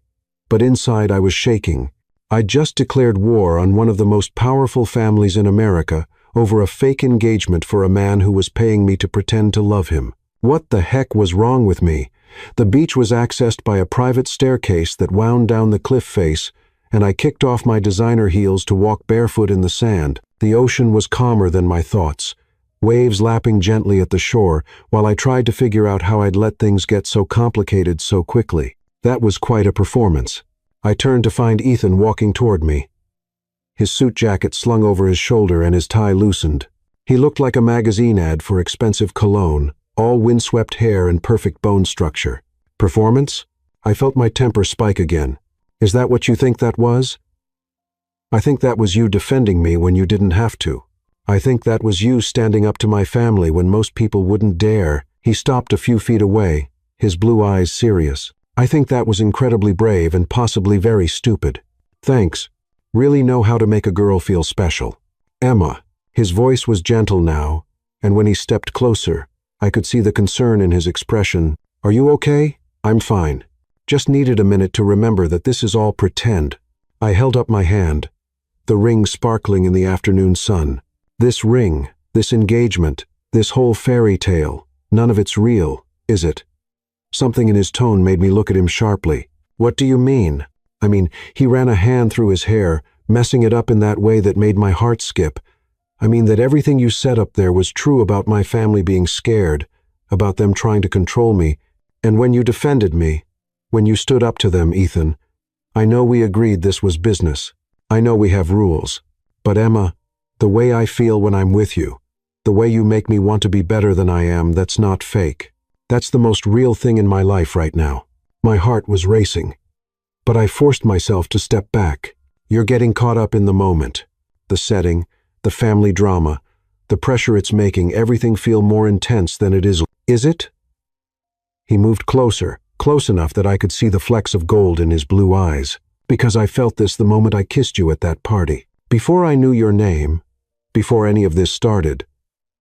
but inside I was shaking. I'd just declared war on one of the most powerful families in America over a fake engagement for a man who was paying me to pretend to love him. What the heck was wrong with me? The beach was accessed by a private staircase that wound down the cliff face, and I kicked off my designer heels to walk barefoot in the sand. The ocean was calmer than my thoughts, waves lapping gently at the shore while I tried to figure out how I'd let things get so complicated so quickly. That was quite a performance. I turned to find Ethan walking toward me. His suit jacket slung over his shoulder and his tie loosened. He looked like a magazine ad for expensive cologne, all windswept hair and perfect bone structure. Performance? I felt my temper spike again. "Is that what you think that was?" "I think that was you defending me when you didn't have to. I think that was you standing up to my family when most people wouldn't dare." He stopped a few feet away, his blue eyes serious. "I think that was incredibly brave and possibly very stupid. Thanks. Really know how to make a girl feel special." "Emma." His voice was gentle now, and when he stepped closer, I could see the concern in his expression. "Are you okay?" "I'm fine. Just needed a minute to remember that this is all pretend." I held up my hand, the ring sparkling in the afternoon sun. "This ring, this engagement, this whole fairy tale, none of it's real, is it?" Something in his tone made me look at him sharply. "What do you mean?" I mean, he ran a hand through his hair, messing it up in that way that made my heart skip. "I mean that everything you said up there was true about my family being scared, about them trying to control me, and when you defended me, when you stood up to them, Ethan, I know we agreed this was business. I know we have rules. But Emma, the way I feel when I'm with you, the way you make me want to be better than I am, that's not fake. That's the most real thing in my life right now." My heart was racing, but I forced myself to step back. "You're getting caught up in the moment. The setting, the family drama, the pressure it's making everything feel more intense than it is. Is it?" He moved closer, close enough that I could see the flecks of gold in his blue eyes. "Because I felt this the moment I kissed you at that party. Before I knew your name, before any of this started,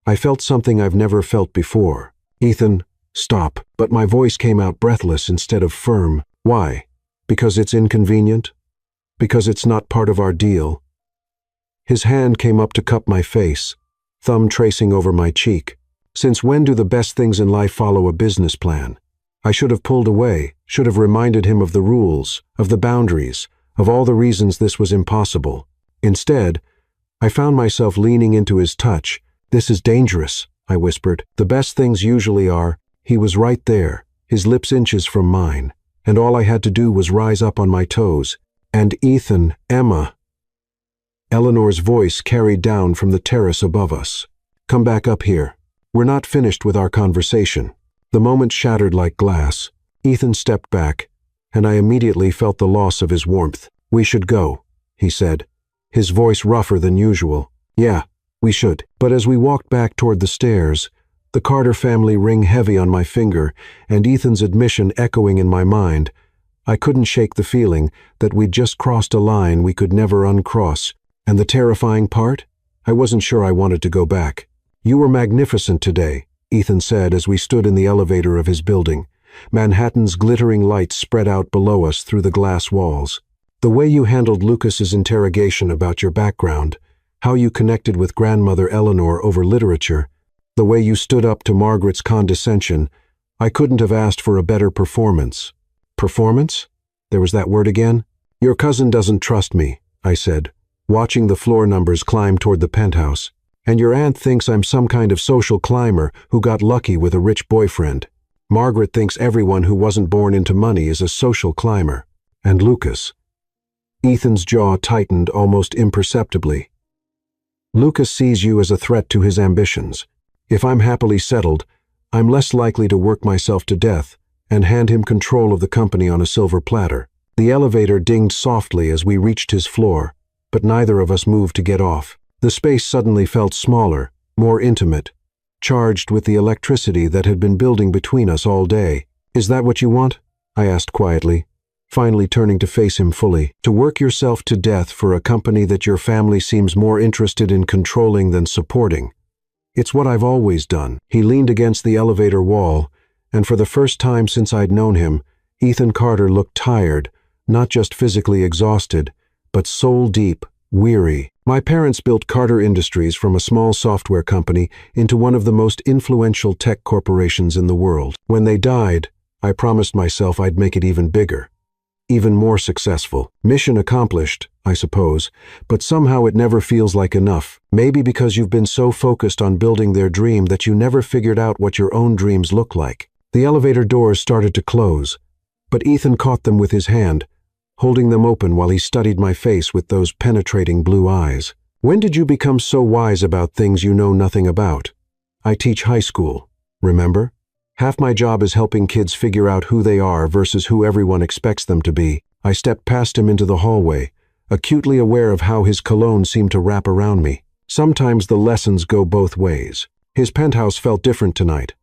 I felt something I've never felt before." "Ethan, stop." But my voice came out breathless instead of firm. "Why? Because it's inconvenient? Because it's not part of our deal?" His hand came up to cup my face, thumb tracing over my cheek. "Since when do the best things in life follow a business plan?" I should have pulled away, should have reminded him of the rules, of the boundaries, of all the reasons this was impossible. Instead, I found myself leaning into his touch. "This is dangerous," I whispered. "The best things usually are." He was right there, his lips inches from mine, and all I had to do was rise up on my toes. "And Ethan, Emma." Eleanor's voice carried down from the terrace above us. "Come back up here. We're not finished with our conversation." The moment shattered like glass. Ethan stepped back, and I immediately felt the loss of his warmth. "We should go," he said, his voice rougher than usual. "Yeah, we should." But as we walked back toward the stairs, the Carter family ring heavy on my finger and Ethan's admission echoing in my mind, I couldn't shake the feeling that we'd just crossed a line we could never uncross. And the terrifying part? I wasn't sure I wanted to go back. "You were magnificent today," Ethan said as we stood in the elevator of his building. Manhattan's glittering lights spread out below us through the glass walls. "The way you handled Lucas's interrogation about your background, how you connected with grandmother Eleanor over literature, the way you stood up to Margaret's condescension, I couldn't have asked for a better performance." Performance? There was that word again. "Your cousin doesn't trust me," I said, watching the floor numbers climb toward the penthouse. And your aunt thinks I'm some kind of social climber who got lucky with a rich boyfriend. Margaret thinks everyone who wasn't born into money is a social climber. And Lucas. Ethan's jaw tightened almost imperceptibly. Lucas sees you as a threat to his ambitions. If I'm happily settled, I'm less likely to work myself to death and hand him control of the company on a silver platter. The elevator dinged softly as we reached his floor, but neither of us moved to get off. The space suddenly felt smaller, more intimate, charged with the electricity that had been building between us all day. Is that what you want? I asked quietly, finally turning to face him fully. To work yourself to death for a company that your family seems more interested in controlling than supporting. It's what I've always done. He leaned against the elevator wall, and for the first time since I'd known him, Ethan Carter looked tired, not just physically exhausted, but soul-deep, weary. My parents built Carter Industries from a small software company into one of the most influential tech corporations in the world. When they died, I promised myself I'd make it even bigger, even more successful. Mission accomplished, I suppose, but somehow it never feels like enough. Maybe because you've been so focused on building their dream that you never figured out what your own dreams look like. The elevator doors started to close, but Ethan caught them with his hand, holding them open while he studied my face with those penetrating blue eyes. When did you become so wise about things you know nothing about? I teach high school, remember? Half my job is helping kids figure out who they are versus who everyone expects them to be. I stepped past him into the hallway, acutely aware of how his cologne seemed to wrap around me. Sometimes the lessons go both ways. His penthouse felt different tonight,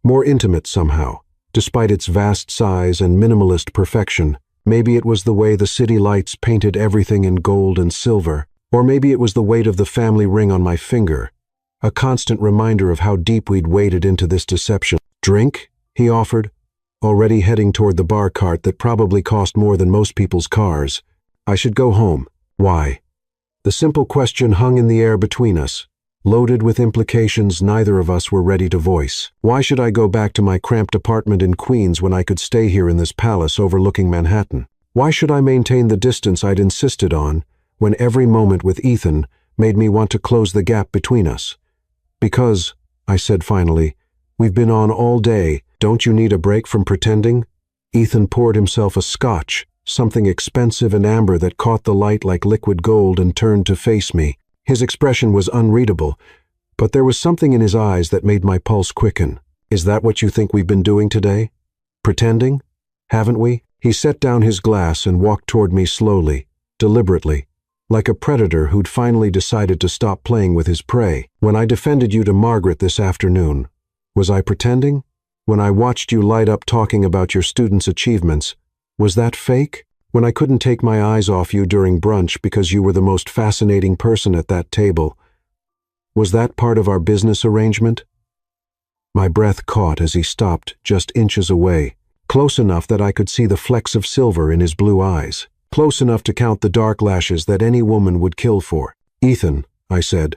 more intimate somehow, despite its vast size and minimalist perfection. Maybe it was the way the city lights painted everything in gold and silver, or maybe it was the weight of the family ring on my finger, a constant reminder of how deep we'd waded into this deception. Drink? He offered, already heading toward the bar cart that probably cost more than most people's cars. I should go home. Why? The simple question hung in the air between us, loaded with implications neither of us were ready to voice. Why should I go back to my cramped apartment in Queens when I could stay here in this palace overlooking Manhattan? Why should I maintain the distance I'd insisted on when every moment with Ethan made me want to close the gap between us? Because, I said finally, we've been on all day. Don't you need a break from pretending? Ethan poured himself a scotch, something expensive and amber that caught the light like liquid gold, and turned to face me. His expression was unreadable, but there was something in his eyes that made my pulse quicken. Is that what you think we've been doing today? Pretending? Haven't we? He set down his glass and walked toward me slowly, deliberately, like a predator who'd finally decided to stop playing with his prey. When I defended you to Margaret this afternoon, was I pretending? When I watched you light up talking about your students' achievements, was that fake? When I couldn't take my eyes off you during brunch because you were the most fascinating person at that table, was that part of our business arrangement? My breath caught as he stopped just inches away, close enough that I could see the flecks of silver in his blue eyes, close enough to count the dark lashes that any woman would kill for. Ethan, I said,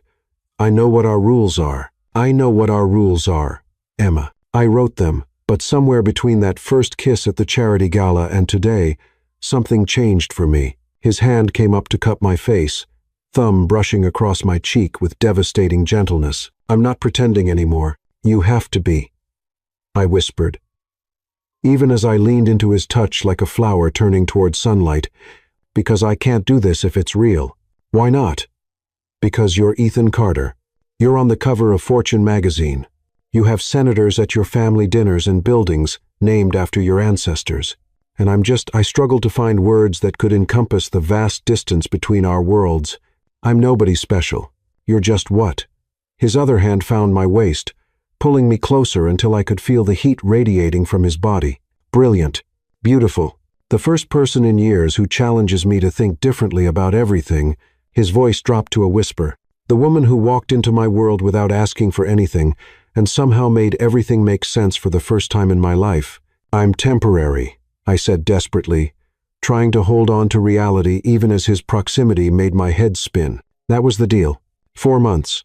I know what our rules are. I know what our rules are, Emma. I wrote them, but somewhere between that first kiss at the charity gala and today, something changed for me. His hand came up to cup my face, thumb brushing across my cheek with devastating gentleness. I'm not pretending anymore. You have to be, I whispered, even as I leaned into his touch like a flower turning toward sunlight, because I can't do this if it's real. Why not? Because you're Ethan Carter. You're on the cover of Fortune magazine. You have senators at your family dinners and buildings named after your ancestors. And I struggle to find words that could encompass the vast distance between our worlds. I'm nobody special. You're just what? His other hand found my waist, pulling me closer until I could feel the heat radiating from his body. Brilliant. Beautiful. The first person in years who challenges me to think differently about everything. His voice dropped to a whisper. The woman who walked into my world without asking for anything and somehow made everything make sense for the first time in my life. I'm temporary, I said desperately, trying to hold on to reality even as his proximity made my head spin. That was the deal. 4 months.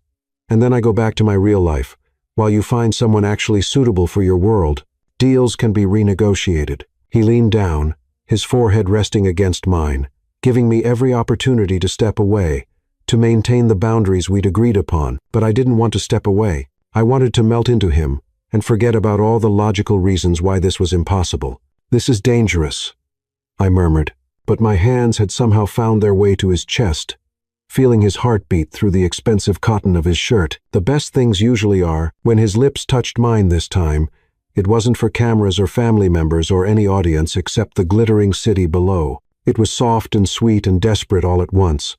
And then I go back to my real life, while you find someone actually suitable for your world. Deals can be renegotiated. He leaned down, his forehead resting against mine, giving me every opportunity to step away, to maintain the boundaries we'd agreed upon. But I didn't want to step away. I wanted to melt into him and forget about all the logical reasons why this was impossible. "This is dangerous," I murmured, but my hands had somehow found their way to his chest, feeling his heartbeat through the expensive cotton of his shirt. The best things usually are. When his lips touched mine this time, it wasn't for cameras or family members or any audience except the glittering city below. It was soft and sweet and desperate all at once,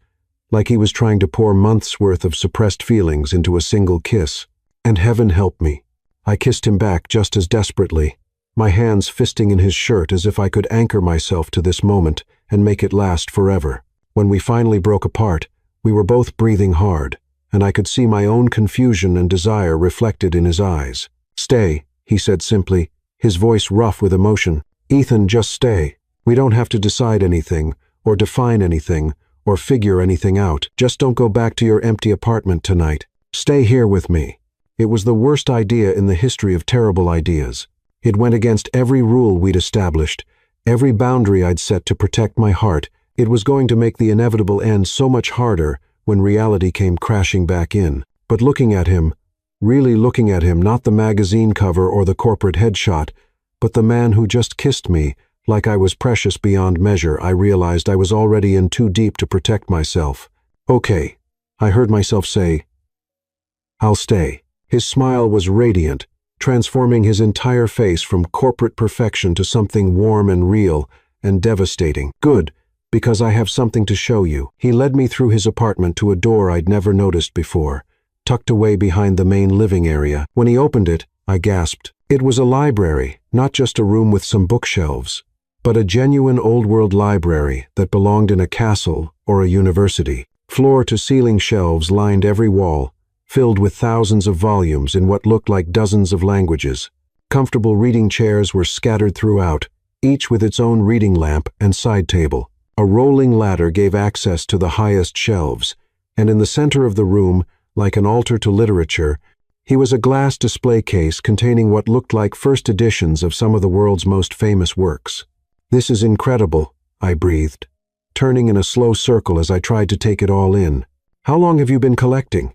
like he was trying to pour months' worth of suppressed feelings into a single kiss. And heaven help me, I kissed him back just as desperately, my hands fisting in his shirt as if I could anchor myself to this moment and make it last forever. When we finally broke apart, we were both breathing hard, and I could see my own confusion and desire reflected in his eyes. "Stay," he said simply, his voice rough with emotion. "Ethan, just stay. We don't have to decide anything, or define anything, or figure anything out. Just don't go back to your empty apartment tonight. Stay here with me." It was the worst idea in the history of terrible ideas. It went against every rule we'd established, every boundary I'd set to protect my heart. It was going to make the inevitable end so much harder when reality came crashing back in. But looking at him, really looking at him, not the magazine cover or the corporate headshot, but the man who just kissed me like I was precious beyond measure, I realized I was already in too deep to protect myself. "Okay," I heard myself say. "I'll stay." His smile was radiant, transforming his entire face from corporate perfection to something warm and real and devastating. "Good, because I have something to show you." He led me through his apartment to a door I'd never noticed before, tucked away behind the main living area. When he opened it, I gasped. It was a library, not just a room with some bookshelves, but a genuine old-world library that belonged in a castle or a university. Floor-to-ceiling shelves lined every wall, filled with thousands of volumes in what looked like dozens of languages. Comfortable reading chairs were scattered throughout, each with its own reading lamp and side table. A rolling ladder gave access to the highest shelves, and in the center of the room, like an altar to literature, he was a glass display case containing what looked like first editions of some of the world's most famous works. "This is incredible," I breathed, turning in a slow circle as I tried to take it all in. "How long have you been collecting?"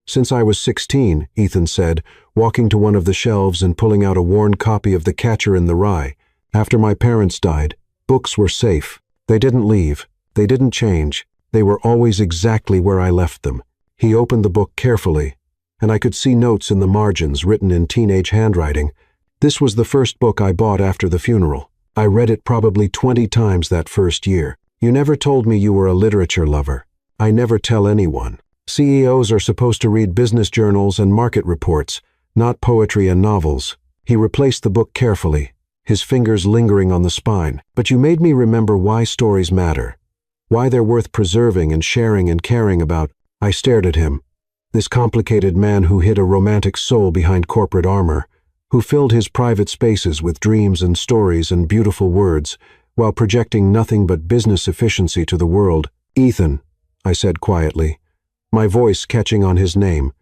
"Since I was 16, Ethan said, walking to one of the shelves and pulling out a worn copy of The Catcher in the Rye. "After my parents died, books were safe. They didn't leave. They didn't change. They were always exactly where I left them." He opened the book carefully, and I could see notes in the margins written in teenage handwriting. "This was the first book I bought after the funeral. I read it probably 20 times that first year. You never told me you were a literature lover." "I never tell anyone. CEOs are supposed to read business journals and market reports, not poetry and novels." He replaced the book carefully, his fingers lingering on the spine. "But you made me remember why stories matter, why they're worth preserving and sharing and caring about." I stared at him, this complicated man who hid a romantic soul behind corporate armor, who filled his private spaces with dreams and stories and beautiful words, while projecting nothing but business efficiency to the world. "Ethan," I said quietly, my voice catching on his name.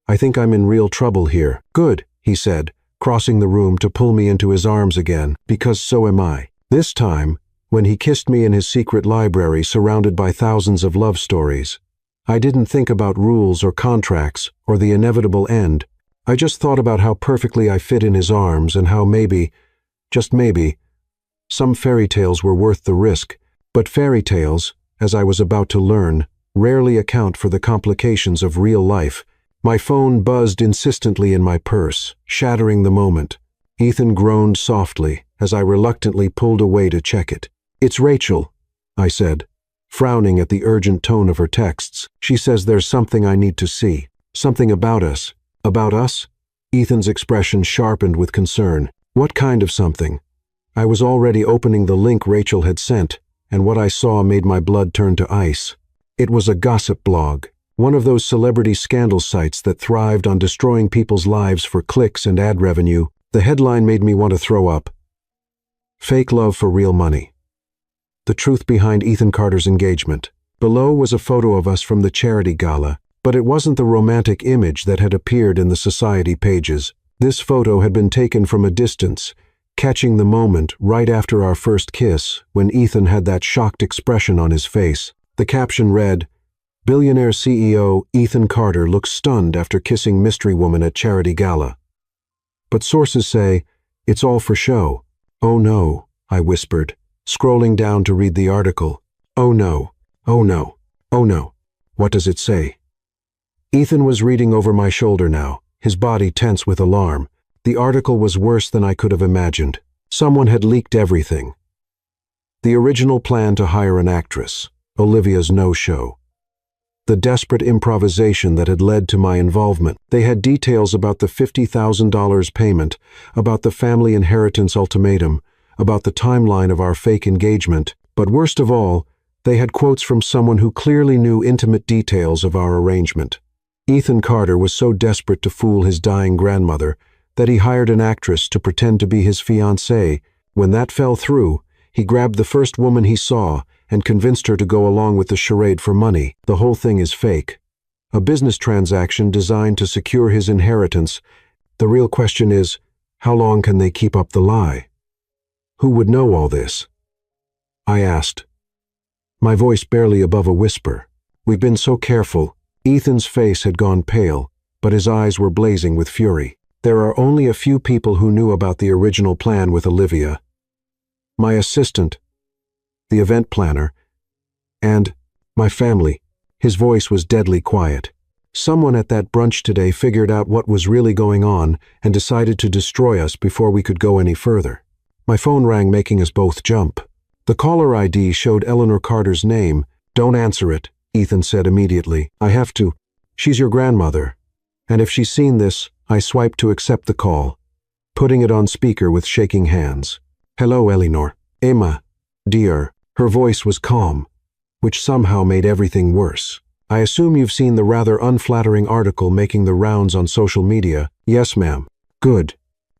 "I think I'm in real trouble here." "Good," he said, crossing the room to pull me into his arms again, "because so am I." This time, when he kissed me in his secret library surrounded by thousands of love stories, I didn't think about rules or contracts or the inevitable end. I just thought about how perfectly I fit in his arms and how maybe, just maybe, some fairy tales were worth the risk. But fairy tales, as I was about to learn, rarely account for the complications of real life. My phone buzzed insistently in my purse, shattering the moment. Ethan groaned softly as I reluctantly pulled away to check it. "It's Rachel," I said, frowning at the urgent tone of her texts. "She says there's something I need to see. Something about us." "About us?" Ethan's expression sharpened with concern. "What kind of something?" I was already opening the link Rachel had sent, and what I saw made my blood turn to ice. It was a gossip blog, one of those celebrity scandal sites that thrived on destroying people's lives for clicks and ad revenue. The headline made me want to throw up. "Fake love for real money. The truth behind Ethan Carter's engagement." Below was a photo of us from the charity gala, but it wasn't the romantic image that had appeared in the society pages. This photo had been taken from a distance, catching the moment right after our first kiss when Ethan had that shocked expression on his face. The caption read, "Billionaire CEO Ethan Carter looks stunned after kissing mystery woman at charity gala." But sources say, it's all for show. "Oh no," I whispered, scrolling down to read the article. "Oh no, oh no, oh no. What does it say?" Ethan was reading over my shoulder now, his body tense with alarm. The article was worse than I could have imagined. Someone had leaked everything. The original plan to hire an actress, Olivia's no-show. The desperate improvisation that had led to my involvement. They had details about the $50,000 payment, about the family inheritance ultimatum, about the timeline of our fake engagement, but worst of all, they had quotes from someone who clearly knew intimate details of our arrangement. Ethan Carter was so desperate to fool his dying grandmother that he hired an actress to pretend to be his fiancée. When that fell through, he grabbed the first woman he saw and convinced her to go along with the charade for money. The whole thing is fake. A business transaction designed to secure his inheritance. The real question is, how long can they keep up the lie? Who would know all this? I asked, my voice barely above a whisper. We've been so careful. Ethan's face had gone pale, but his eyes were blazing with fury. There are only a few people who knew about the original plan with Olivia. My assistant, the event planner, and my family. His voice was deadly quiet. Someone at that brunch today figured out what was really going on and decided to destroy us before we could go any further. My phone rang, making us both jump. The caller ID showed Eleanor Carter's name. "Don't answer it," Ethan said immediately. "I have to. She's your grandmother. And if she's seen this," I swiped to accept the call, putting it on speaker with shaking hands. "Hello, Eleanor. Emma, dear." Her voice was calm, which somehow made everything worse. "I assume you've seen the rather unflattering article making the rounds on social media." "Yes, ma'am." "Good.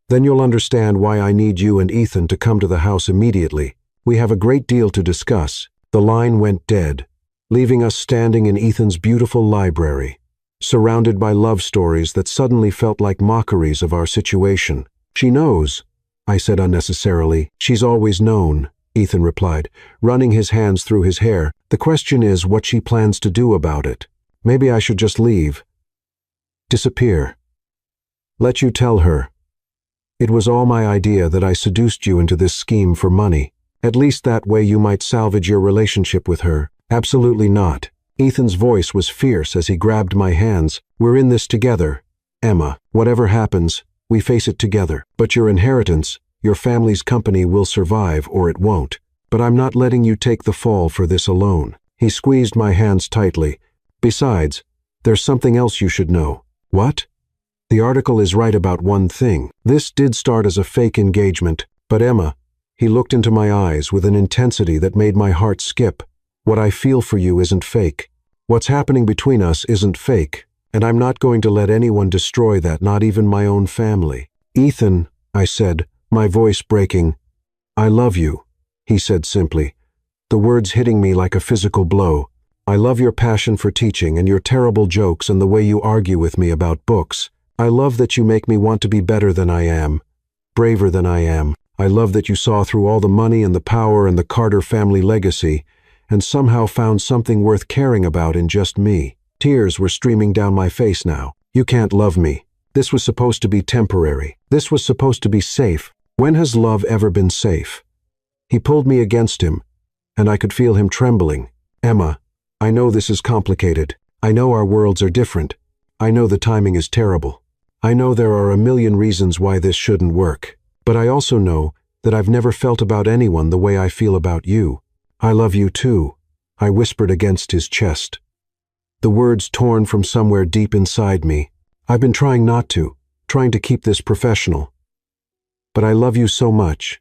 Then you'll understand why I need you and Ethan to come to the house immediately. We have a great deal to discuss." The line went dead, leaving us standing in Ethan's beautiful library, surrounded by love stories that suddenly felt like mockeries of our situation. "She knows," I said unnecessarily. "She's always known," Ethan replied, running his hands through his hair. "The question is what she plans to do about it. Maybe I should just leave. Disappear. Let you tell her. It was all my idea that I seduced you into this scheme for money. At least that way you might salvage your relationship with her." "Absolutely not." Ethan's voice was fierce as he grabbed my hands. "We're in this together, Emma. Whatever happens, we face it together. But your inheritance, your family's company will survive or it won't. But I'm not letting you take the fall for this alone." He squeezed my hands tightly. "Besides, there's something else you should know." "What?" "The article is right about one thing. This did start as a fake engagement, but Emma," he looked into my eyes with an intensity that made my heart skip. "What I feel for you isn't fake. What's happening between us isn't fake, and I'm not going to let anyone destroy that, not even my own family." "Ethan," I said, my voice breaking. "I love you," he said simply, the words hitting me like a physical blow. "I love your passion for teaching and your terrible jokes and the way you argue with me about books. I love that you make me want to be better than I am, braver than I am. I love that you saw through all the money and the power and the Carter family legacy and somehow found something worth caring about in just me." Tears were streaming down my face now. "You can't love me. This was supposed to be temporary. This was supposed to be safe. When has love ever been safe?" He pulled me against him, and I could feel him trembling. "Emma, I know this is complicated. I know our worlds are different. I know the timing is terrible. I know there are a million reasons why this shouldn't work. But I also know that I've never felt about anyone the way I feel about you. I love you too," I whispered against his chest, the words torn from somewhere deep inside me. "I've been trying not to, trying to keep this professional. But I love you so much.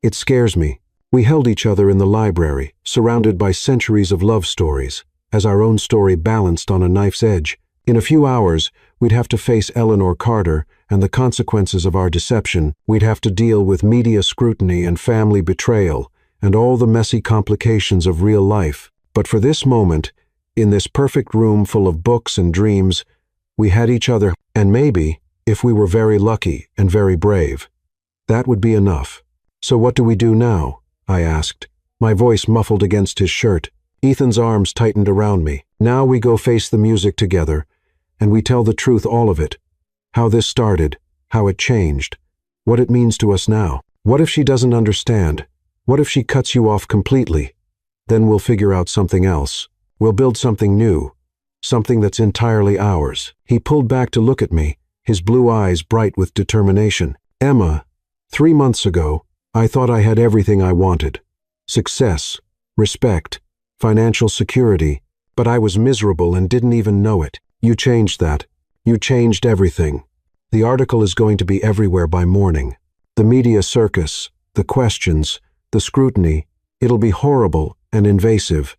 It scares me." We held each other in the library, surrounded by centuries of love stories, as our own story balanced on a knife's edge. In a few hours, we'd have to face Eleanor Carter and the consequences of our deception. We'd have to deal with media scrutiny and family betrayal and all the messy complications of real life. But for this moment, in this perfect room full of books and dreams, we had each other, and maybe, if we were very lucky and very brave, That would be enough. So what do we do now? I asked, my voice muffled against his shirt. Ethan's arms tightened around me. Now we go face the music together, and we tell the truth, all of it. How this started, how it changed, what it means to us now. What if she doesn't understand? What if she cuts you off completely? Then we'll figure out something else. We'll build something new, something that's entirely ours. He pulled back to look at me, his blue eyes bright with determination. Emma, 3 months ago, I thought I had everything I wanted. Success, respect, financial security, but I was miserable and didn't even know it. You changed that. You changed everything. The article is going to be everywhere by morning. The media circus, the questions, the scrutiny, it'll be horrible and invasive.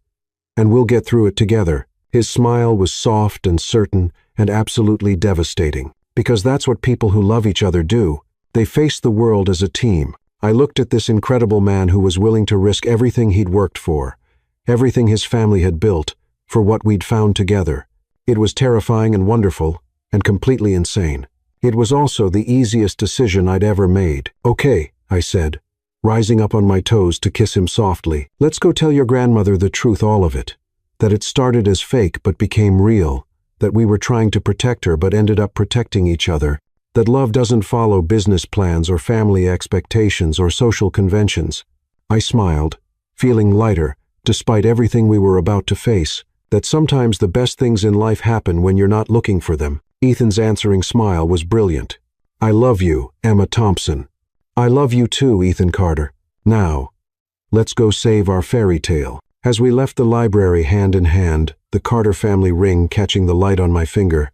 And we'll get through it together. His smile was soft and certain and absolutely devastating. Because that's what people who love each other do. They face the world as a team. I looked at this incredible man who was willing to risk everything he'd worked for, everything his family had built, for what we'd found together. It was terrifying and wonderful, and completely insane. It was also the easiest decision I'd ever made. Okay, I said, rising up on my toes to kiss him softly. Let's go tell your grandmother the truth, all of it. That it started as fake but became real. That we were trying to protect her but ended up protecting each other. That love doesn't follow business plans or family expectations or social conventions. I smiled, feeling lighter, despite everything we were about to face. That sometimes the best things in life happen when you're not looking for them. Ethan's answering smile was brilliant. I love you, Emma Thompson. I love you too, Ethan Carter. Now, let's go save our fairy tale. As we left the library hand in hand, the Carter family ring catching the light on my finger,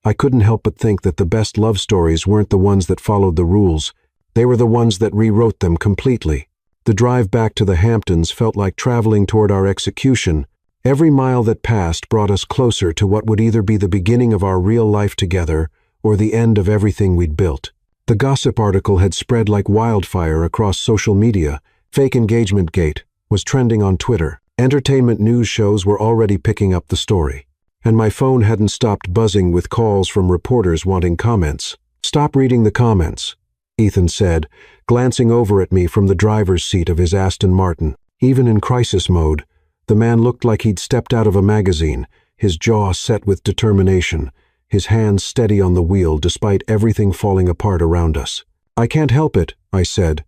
I couldn't help but think that the best love stories weren't the ones that followed the rules. They were the ones that rewrote them completely. The drive back to the Hamptons felt like traveling toward our execution. Every mile that passed brought us closer to what would either be the beginning of our real life together or the end of everything we'd built. The gossip article had spread like wildfire across social media. Fake engagement gate was trending on Twitter. Entertainment news shows were already picking up the story. And my phone hadn't stopped buzzing with calls from reporters wanting comments. Stop reading the comments, Ethan said, glancing over at me from the driver's seat of his Aston Martin. Even in crisis mode, the man looked like he'd stepped out of a magazine, his jaw set with determination, his hands steady on the wheel despite everything falling apart around us. I can't help it, I said,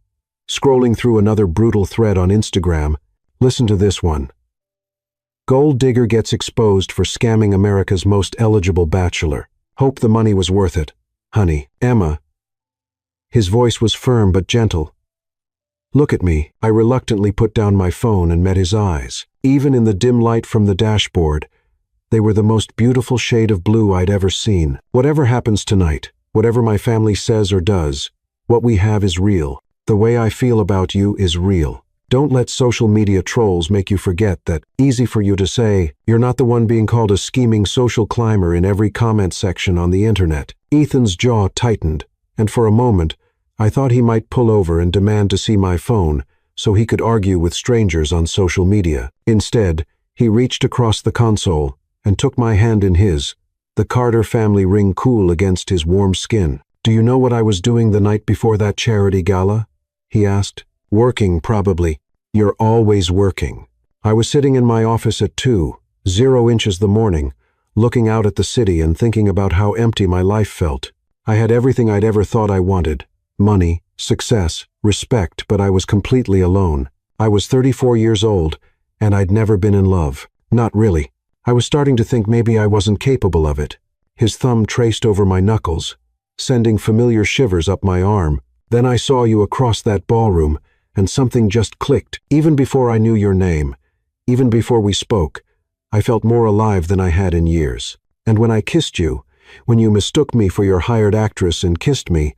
scrolling through another brutal thread on Instagram. Listen to this one. Gold digger gets exposed for scamming America's most eligible bachelor. Hope the money was worth it, honey. Emma. His voice was firm but gentle. Look at me. I reluctantly put down my phone and met his eyes. Even in the dim light from the dashboard, they were the most beautiful shade of blue I'd ever seen. Whatever happens tonight, whatever my family says or does, what we have is real. The way I feel about you is real. Don't let social media trolls make you forget that. Easy for you to say, you're not the one being called a scheming social climber in every comment section on the internet. Ethan's jaw tightened, and for a moment, I thought he might pull over and demand to see my phone so he could argue with strangers on social media. Instead, he reached across the console and took my hand in his, the Carter family ring cool against his warm skin. Do you know what I was doing the night before that charity gala? He asked. Working, probably. You're always working. I was sitting in my office at 2:00 inches the morning, looking out at the city and thinking about how empty my life felt. I had everything I'd ever thought I wanted. Money, success, respect, but I was completely alone. I was 34 years old, and I'd never been in love. Not really. I was starting to think maybe I wasn't capable of it. His thumb traced over my knuckles, sending familiar shivers up my arm. Then I saw you across that ballroom, and something just clicked. Even before I knew your name, even before we spoke, I felt more alive than I had in years. And when I kissed you, when you mistook me for your hired actress and kissed me,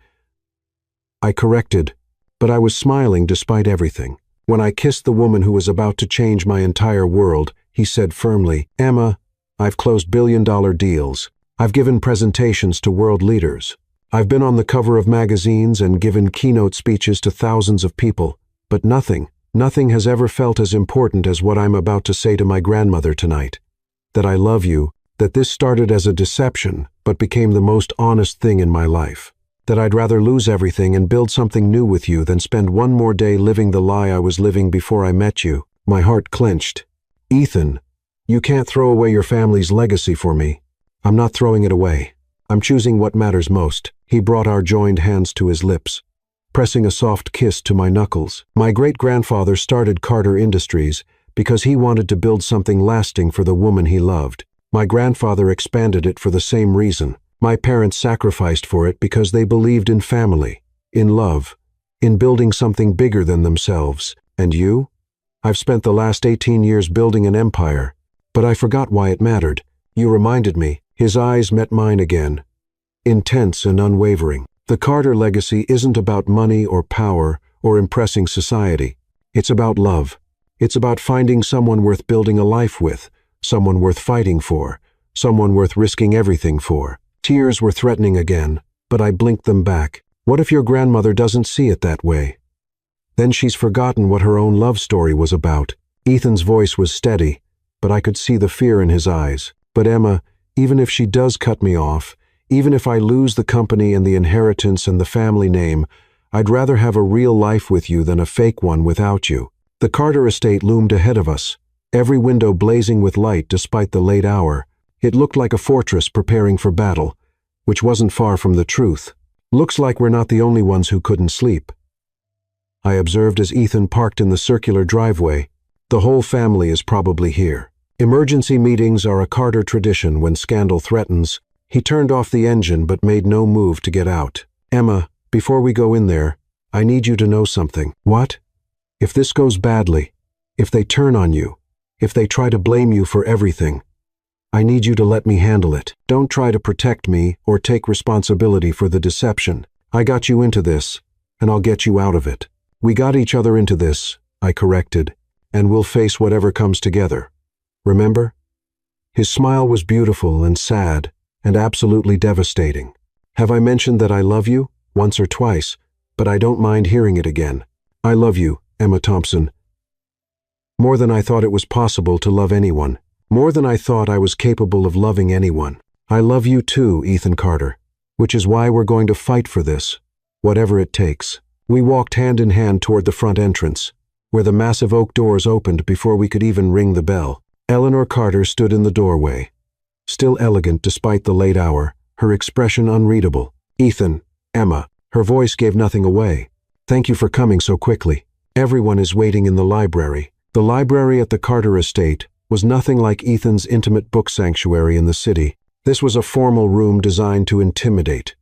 I corrected, but I was smiling despite everything. When I kissed the woman who was about to change my entire world, he said firmly, Emma, I've closed billion-dollar deals. I've given presentations to world leaders. I've been on the cover of magazines and given keynote speeches to thousands of people, but nothing has ever felt as important as what I'm about to say to my grandmother tonight. That I love you, that this started as a deception, but became the most honest thing in my life. that I'd rather lose everything and build something new with you than spend one more day living the lie I was living before I met you. My heart clenched. Ethan, you can't throw away your family's legacy for me. I'm not throwing it away. I'm choosing what matters most. He brought our joined hands to his lips, pressing a soft kiss to my knuckles. My great-grandfather started Carter Industries because he wanted to build something lasting for the woman he loved. My grandfather expanded it for the same reason. My parents sacrificed for it because they believed in family, in love, in building something bigger than themselves. And you? I've spent the last 18 years building an empire, but I forgot why it mattered. You reminded me. His eyes met mine again, intense and unwavering. The Carter legacy isn't about money or power or impressing society. It's about love. It's about finding someone worth building a life with, someone worth fighting for, someone worth risking everything for. Tears were threatening again, but I blinked them back. What if your grandmother doesn't see it that way? Then she's forgotten what her own love story was about. Ethan's voice was steady, but I could see the fear in his eyes. But Emma, even if she does cut me off, even if I lose the company and the inheritance and the family name, I'd rather have a real life with you than a fake one without you. The Carter estate loomed ahead of us, every window blazing with light despite the late hour. It looked like a fortress preparing for battle, which wasn't far from the truth. Looks like we're not the only ones who couldn't sleep. I observed as Ethan parked in the circular driveway. The whole family is probably here. Emergency meetings are a Carter tradition when scandal threatens. He turned off the engine but made no move to get out. Emma, before we go in there, I need you to know something. What? If this goes badly, if they turn on you, if they try to blame you for everything, I need you to let me handle it. Don't try to protect me or take responsibility for the deception. I got you into this, and I'll get you out of it. We got each other into this, I corrected, and we'll face whatever comes together. Remember? His smile was beautiful and sad and absolutely devastating. Have I mentioned that I love you? Once or twice, but I don't mind hearing it again. I love you, Emma Thompson. More than I thought it was possible to love anyone. More than I thought I was capable of loving anyone. I love you too, Ethan Carter, which is why we're going to fight for this, whatever it takes. We walked hand in hand toward the front entrance, where the massive oak doors opened before we could even ring the bell. Eleanor Carter stood in the doorway, still elegant despite the late hour, her expression unreadable. Ethan, Emma, her voice gave nothing away. Thank you for coming so quickly. Everyone is waiting in the library. The library at the Carter estate was nothing like Ethan's intimate book sanctuary in the city. This was a formal room designed to intimidate.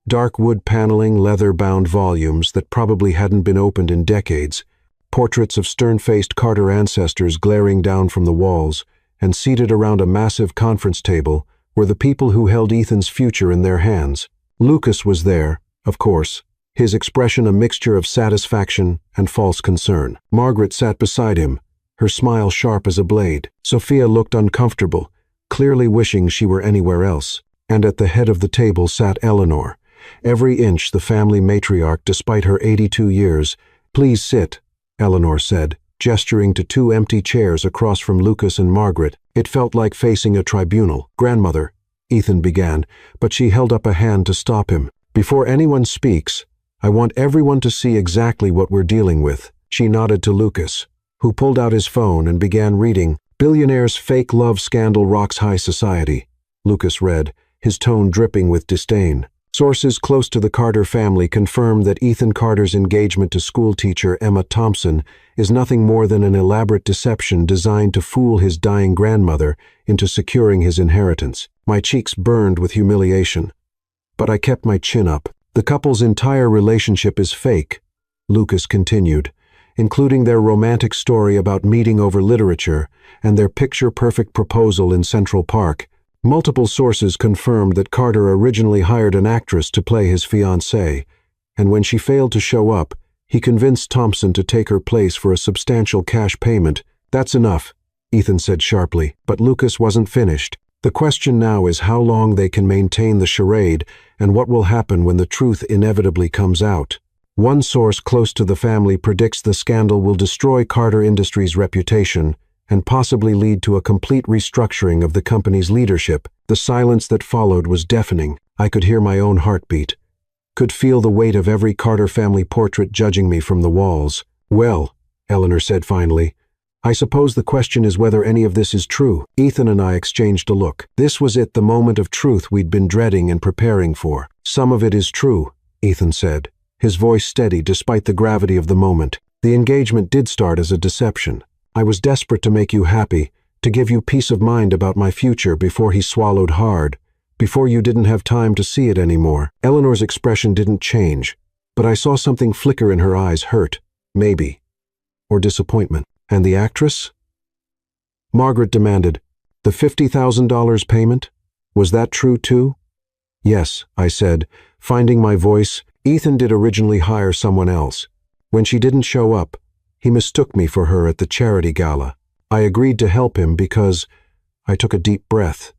Dark wood paneling, leather-bound volumes that probably hadn't been opened in decades, portraits of stern-faced Carter ancestors glaring down from the walls, and seated around a massive conference table were the people who held Ethan's future in their hands. Lucas was there, of course, his expression a mixture of satisfaction and false concern. Margaret sat beside him, her smile sharp as a blade. Sophia looked uncomfortable, clearly wishing she were anywhere else. And at the head of the table sat Eleanor, every inch the family matriarch despite her 82 years. Please sit, Eleanor said, gesturing to two empty chairs across from Lucas and Margaret. It felt like facing a tribunal. Grandmother, Ethan began, but she held up a hand to stop him. Before anyone speaks, I want everyone to see exactly what we're dealing with. She nodded to Lucas, who pulled out his phone and began reading. Billionaire's fake love scandal rocks high society, Lucas read, his tone dripping with disdain. Sources close to the Carter family confirm that Ethan Carter's engagement to schoolteacher Emma Thompson is nothing more than an elaborate deception designed to fool his dying grandmother into securing his inheritance. My cheeks burned with humiliation, but I kept my chin up. The couple's entire relationship is fake, Lucas continued, including their romantic story about meeting over literature and their picture-perfect proposal in Central Park. Multiple sources confirmed that Carter originally hired an actress to play his fiancée, and when she failed to show up, he convinced Thompson to take her place for a substantial cash payment. That's enough, Ethan said sharply, but Lucas wasn't finished. The question now is how long they can maintain the charade and what will happen when the truth inevitably comes out. One source close to the family predicts the scandal will destroy Carter Industries' reputation and possibly lead to a complete restructuring of the company's leadership. The silence that followed was deafening. I could hear my own heartbeat. could feel the weight of every Carter family portrait judging me from the walls. "Well," Eleanor said finally, "I suppose the question is whether any of this is true." Ethan and I exchanged a look. This was it, the moment of truth we'd been dreading and preparing for. "Some of it is true," Ethan said, his voice steady despite the gravity of the moment. "The engagement did start as a deception. I was desperate to make you happy, to give you peace of mind about my future before he swallowed hard, before you didn't have time to see it anymore." Eleanor's expression didn't change, but I saw something flicker in her eyes, hurt, maybe, or disappointment. "And the actress?" Margaret demanded. "The $50,000 payment? Was that true too?" "Yes," I said, finding my voice. "Ethan did originally hire someone else. When she didn't show up, he mistook me for her at the charity gala. I agreed to help him because—" I took a deep breath.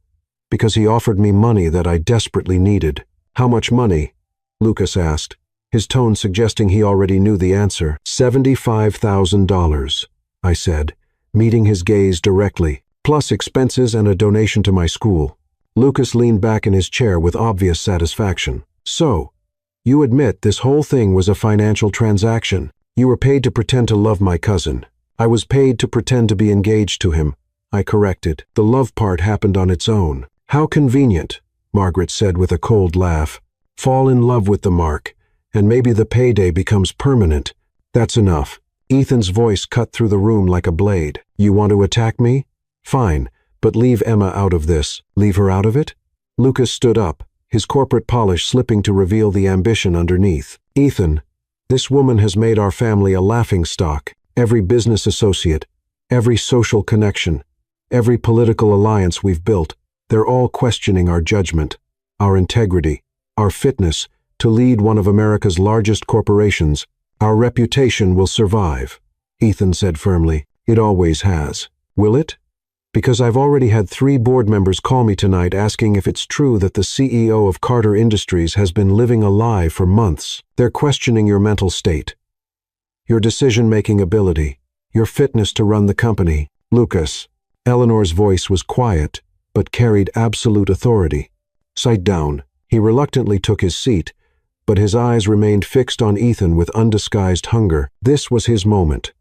"Because he offered me money that I desperately needed." "How much money?" Lucas asked, his tone suggesting he already knew the answer. $75,000, I said, meeting his gaze directly, "plus expenses and a donation to my school." Lucas leaned back in his chair with obvious satisfaction. "So, you admit this whole thing was a financial transaction. You were paid to pretend to love my cousin." "I was paid to pretend to be engaged to him," I corrected. "The love part happened on its own." "How convenient," Margaret said with a cold laugh. "Fall in love with the mark, and maybe the payday becomes permanent. That's enough." Ethan's voice cut through the room like a blade. "You want to attack me? Fine, but leave Emma out of this." "Leave her out of it?" Lucas stood up, his corporate polish slipping to reveal the ambition underneath. "Ethan, this woman has made our family a laughingstock. Every business associate, every social connection, every political alliance we've built, they're all questioning our judgment, our integrity, our fitness to lead one of America's largest corporations. Our reputation will survive," Ethan said firmly. "It always has." "Will it?" "Because I've already had 3 board members call me tonight asking if it's true that the CEO of Carter Industries has been living a lie for months. They're questioning your mental state, your decision-making ability, your fitness to run the company." "Lucas." Eleanor's voice was quiet, but carried absolute authority. "Sit down." He reluctantly took his seat, but his eyes remained fixed on Ethan with undisguised hunger. This was his moment.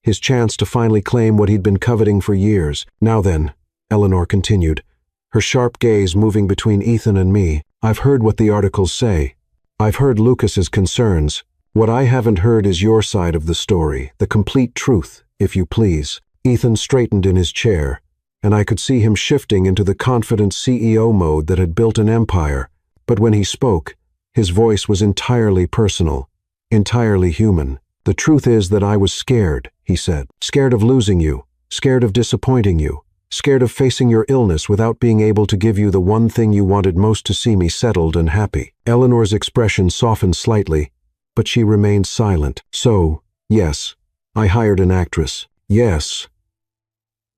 His chance to finally claim what he'd been coveting for years. "Now then," Eleanor continued, her sharp gaze moving between Ethan and me, "I've heard what the articles say. I've heard Lucas's concerns. What I haven't heard is your side of the story, the complete truth, if you please." Ethan straightened in his chair, and I could see him shifting into the confident CEO mode that had built an empire. But when he spoke, his voice was entirely personal, entirely human. "The truth is that I was scared," he said. "Scared of losing you, scared of disappointing you, scared of facing your illness without being able to give you the one thing you wanted most, to see me settled and happy." Eleanor's expression softened slightly, but she remained silent. "So, yes, I hired an actress. Yes.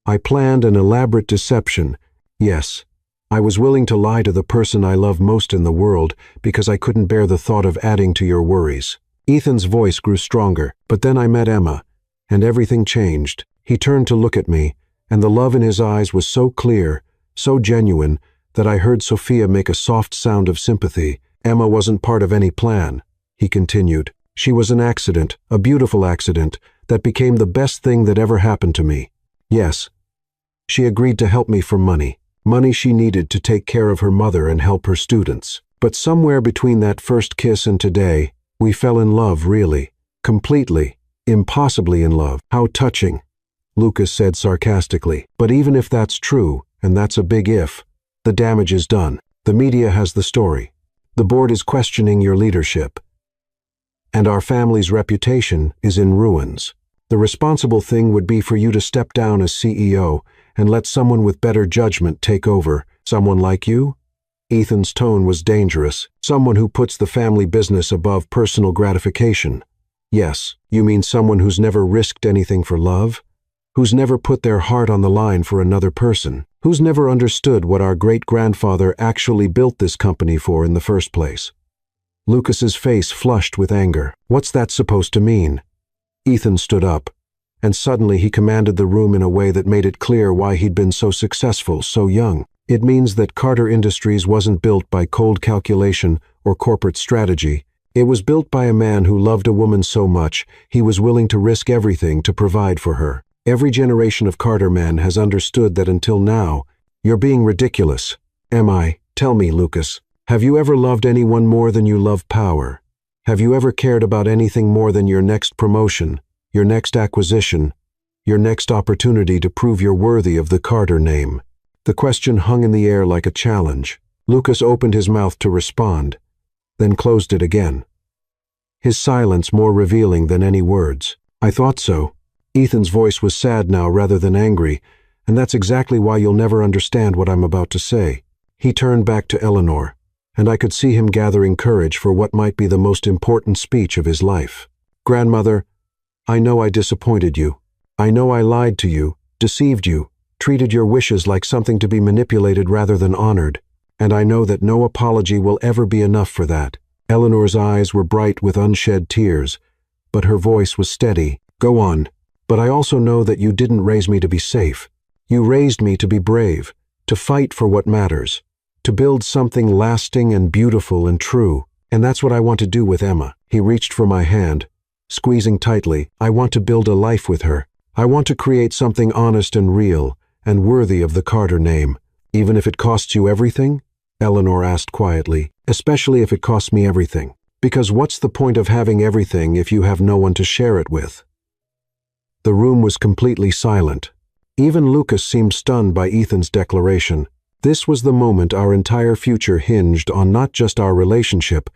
I planned an elaborate deception. Yes. I was willing to lie to the person I love most in the world because I couldn't bear the thought of adding to your worries." Ethan's voice grew stronger. "But then I met Emma, and everything changed." He turned to look at me, and the love in his eyes was so clear, so genuine, that I heard Sophia make a soft sound of sympathy. "Emma wasn't part of any plan," he continued. "She was an accident, a beautiful accident, that became the best thing that ever happened to me. Yes, she agreed to help me for money. Money she needed to take care of her mother and help her students. But somewhere between that first kiss and today, we fell in love, really. Completely, impossibly in love." "How touching," Lucas said sarcastically. "But even if that's true, and that's a big if, the damage is done. The media has the story. The board is questioning your leadership. And our family's reputation is in ruins. The responsible thing would be for you to step down as CEO and let someone with better judgment take over. Someone like you?" Ethan's tone was dangerous. "Someone who puts the family business above personal gratification." "Yes, you mean someone who's never risked anything for love? Who's never put their heart on the line for another person? Who's never understood what our great-grandfather actually built this company for in the first place?" Lucas's face flushed with anger. "What's that supposed to mean?" Ethan stood up, and suddenly he commanded the room in a way that made it clear why he'd been so successful so young. "It means that Carter Industries wasn't built by cold calculation or corporate strategy. It was built by a man who loved a woman so much, he was willing to risk everything to provide for her. Every generation of Carter men has understood that until now. You're being ridiculous. Am I? Tell me, Lucas. Have you ever loved anyone more than you love power? Have you ever cared about anything more than your next promotion, your next acquisition, your next opportunity to prove you're worthy of the Carter name? The question hung in the air like a challenge. Lucas opened his mouth to respond, then closed it again. His silence more revealing than any words. I thought so. Ethan's voice was sad now rather than angry, and that's exactly why you'll never understand what I'm about to say. He turned back to Eleanor, and I could see him gathering courage for what might be the most important speech of his life. Grandmother, I know I disappointed you. I know I lied to you, deceived you, treated your wishes like something to be manipulated rather than honored, and I know that no apology will ever be enough for that. Eleanor's eyes were bright with unshed tears, but her voice was steady. Go on. But I also know that you didn't raise me to be safe. You raised me to be brave, to fight for what matters, to build something lasting and beautiful and true. And that's what I want to do with Emma. He reached for my hand, squeezing tightly. I want to build a life with her. I want to create something honest and real, and worthy of the Carter name. Even if it costs you everything? Eleanor asked quietly. Especially if it costs me everything. Because what's the point of having everything if you have no one to share it with? The room was completely silent. Even Lucas seemed stunned by Ethan's declaration. This was the moment our entire future hinged on not just our relationship,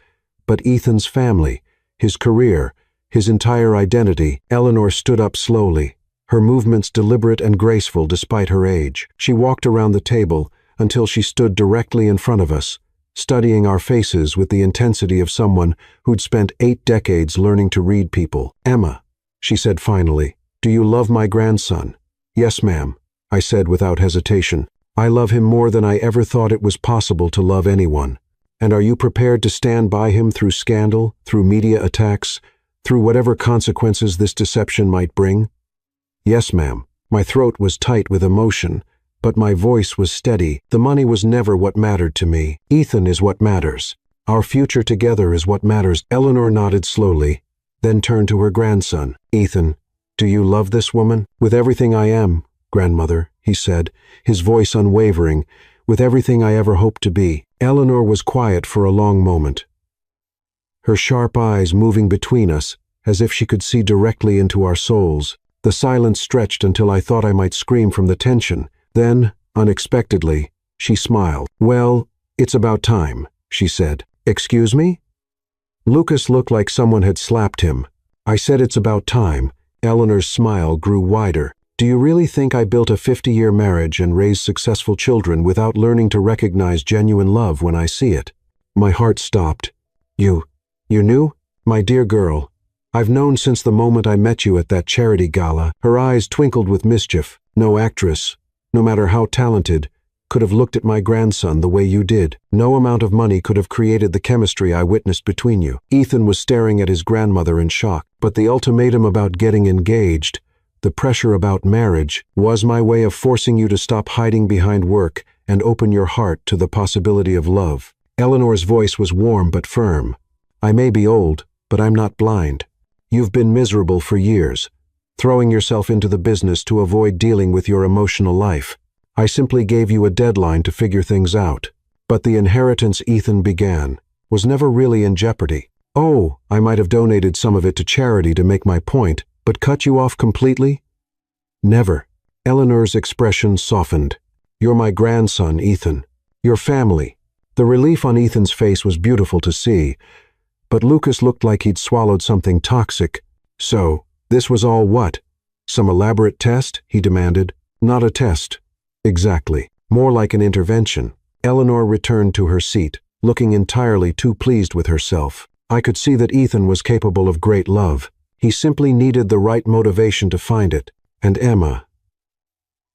but Ethan's family, his career, his entire identity. Eleanor stood up slowly, her movements deliberate and graceful despite her age. She walked around the table until she stood directly in front of us, studying our faces with the intensity of someone who'd spent 8 decades learning to read people. Emma, she said finally, do you love my grandson? Yes, ma'am, I said without hesitation. I love him more than I ever thought it was possible to love anyone. And are you prepared to stand by him through scandal, through media attacks, through whatever consequences this deception might bring? Yes, ma'am. My throat was tight with emotion, but my voice was steady. The money was never what mattered to me. Ethan is what matters. Our future together is what matters. Eleanor nodded slowly, then turned to her grandson. Ethan, do you love this woman? With everything I am, grandmother, he said, his voice unwavering, with everything I ever hoped to be. Eleanor was quiet for a long moment, her sharp eyes moving between us, as if she could see directly into our souls. The silence stretched until I thought I might scream from the tension. Then, unexpectedly, she smiled. Well, it's about time, she said. Excuse me? Lucas looked like someone had slapped him. I said it's about time. Eleanor's smile grew wider. Do you really think I built a 50-year marriage and raised successful children without learning to recognize genuine love when I see it? My heart stopped. You knew? My dear girl, I've known since the moment I met you at that charity gala. Her eyes twinkled with mischief. No actress, no matter how talented, could have looked at my grandson the way you did. No amount of money could have created the chemistry I witnessed between you. Ethan was staring at his grandmother in shock. But the ultimatum about getting engaged, the pressure about marriage, was my way of forcing you to stop hiding behind work and open your heart to the possibility of love. Eleanor's voice was warm but firm. I may be old, but I'm not blind. You've been miserable for years, throwing yourself into the business to avoid dealing with your emotional life. I simply gave you a deadline to figure things out. But the inheritance Ethan began was never really in jeopardy. Oh, I might have donated some of it to charity to make my point, but cut you off completely? Never. Eleanor's expression softened. You're my grandson, Ethan. Your family. The relief on Ethan's face was beautiful to see, but Lucas looked like he'd swallowed something toxic. So, this was all what? Some elaborate test? He demanded. Not a test. Exactly. More like an intervention. Eleanor returned to her seat, looking entirely too pleased with herself. I could see that Ethan was capable of great love. He simply needed the right motivation to find it. And Emma.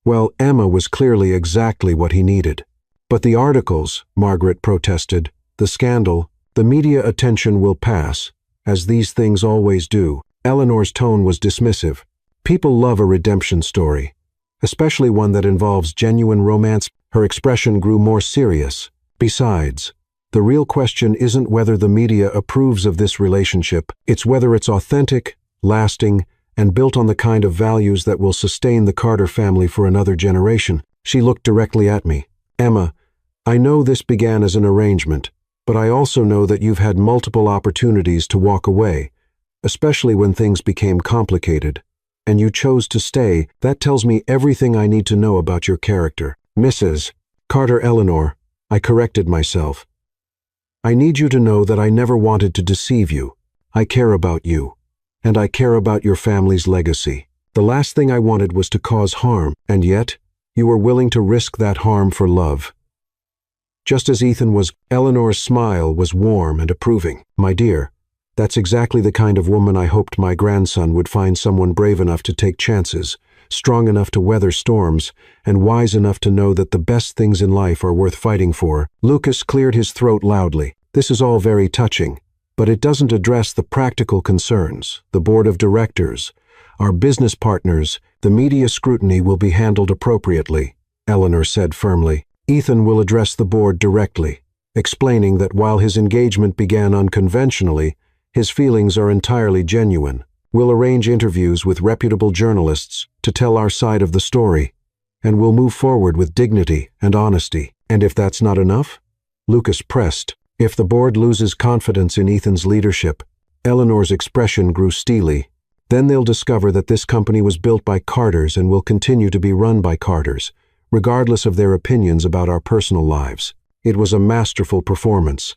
Well, Emma was clearly exactly what he needed. But the articles, Margaret protested, the scandal, the media attention will pass, as these things always do. Eleanor's tone was dismissive. People love a redemption story, especially one that involves genuine romance. Her expression grew more serious. Besides, The real question isn't whether the media approves of this relationship, it's whether it's authentic, lasting, and built on the kind of values that will sustain the Carter family for another generation. She looked directly at me. Emma, I know this began as an arrangement, but I also know that you've had multiple opportunities to walk away, especially when things became complicated, and you chose to stay. That tells me everything I need to know about your character. Mrs. Carter Eleanor, I corrected myself. I need you to know that I never wanted to deceive you. I care about you, and I care about your family's legacy. The last thing I wanted was to cause harm, and yet, you were willing to risk that harm for love. Just as Ethan was, Eleanor's smile was warm and approving. My dear, that's exactly the kind of woman I hoped my grandson would find, someone brave enough to take chances, strong enough to weather storms, and wise enough to know that the best things in life are worth fighting for. Lucas cleared his throat loudly. This is all very touching, but it doesn't address the practical concerns. The board of directors, our business partners, the media scrutiny will be handled appropriately, Eleanor said firmly. Ethan will address the board directly, explaining that while his engagement began unconventionally, his feelings are entirely genuine. We'll arrange interviews with reputable journalists to tell our side of the story, and we'll move forward with dignity and honesty. And if that's not enough? Lucas pressed. If the board loses confidence in Ethan's leadership, Eleanor's expression grew steely. Then they'll discover that this company was built by Carters and will continue to be run by Carters, regardless of their opinions about our personal lives. It was a masterful performance.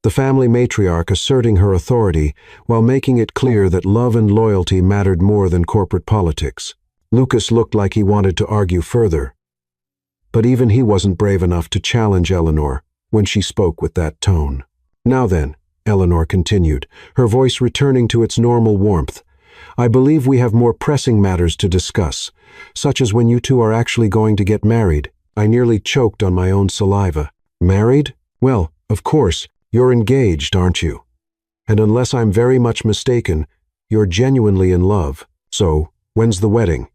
The family matriarch asserting her authority while making it clear that love and loyalty mattered more than corporate politics. Lucas looked like he wanted to argue further, but even he wasn't brave enough to challenge Eleanor when she spoke with that tone. Now then, Eleanor continued, her voice returning to its normal warmth, I believe we have more pressing matters to discuss, such as when you two are actually going to get married. I nearly choked on my own saliva. Married? Well, of course, you're engaged, aren't you? And unless I'm very much mistaken, you're genuinely in love. So, when's the wedding?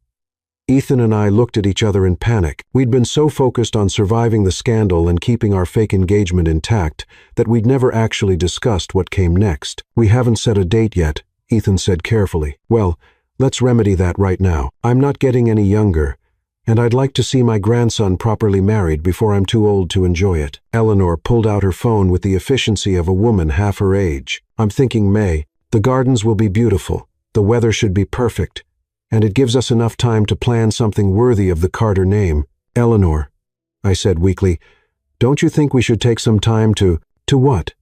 Ethan and I looked at each other in panic. We'd been so focused on surviving the scandal and keeping our fake engagement intact that we'd never actually discussed what came next. We haven't set a date yet, Ethan said carefully. Well, let's remedy that right now. I'm not getting any younger, and I'd like to see my grandson properly married before I'm too old to enjoy it. Eleanor pulled out her phone with the efficiency of a woman half her age. I'm thinking May. The gardens will be beautiful. The weather should be perfect. And it gives us enough time to plan something worthy of the Carter name. Eleanor, I said weakly, don't you think we should take some time to what?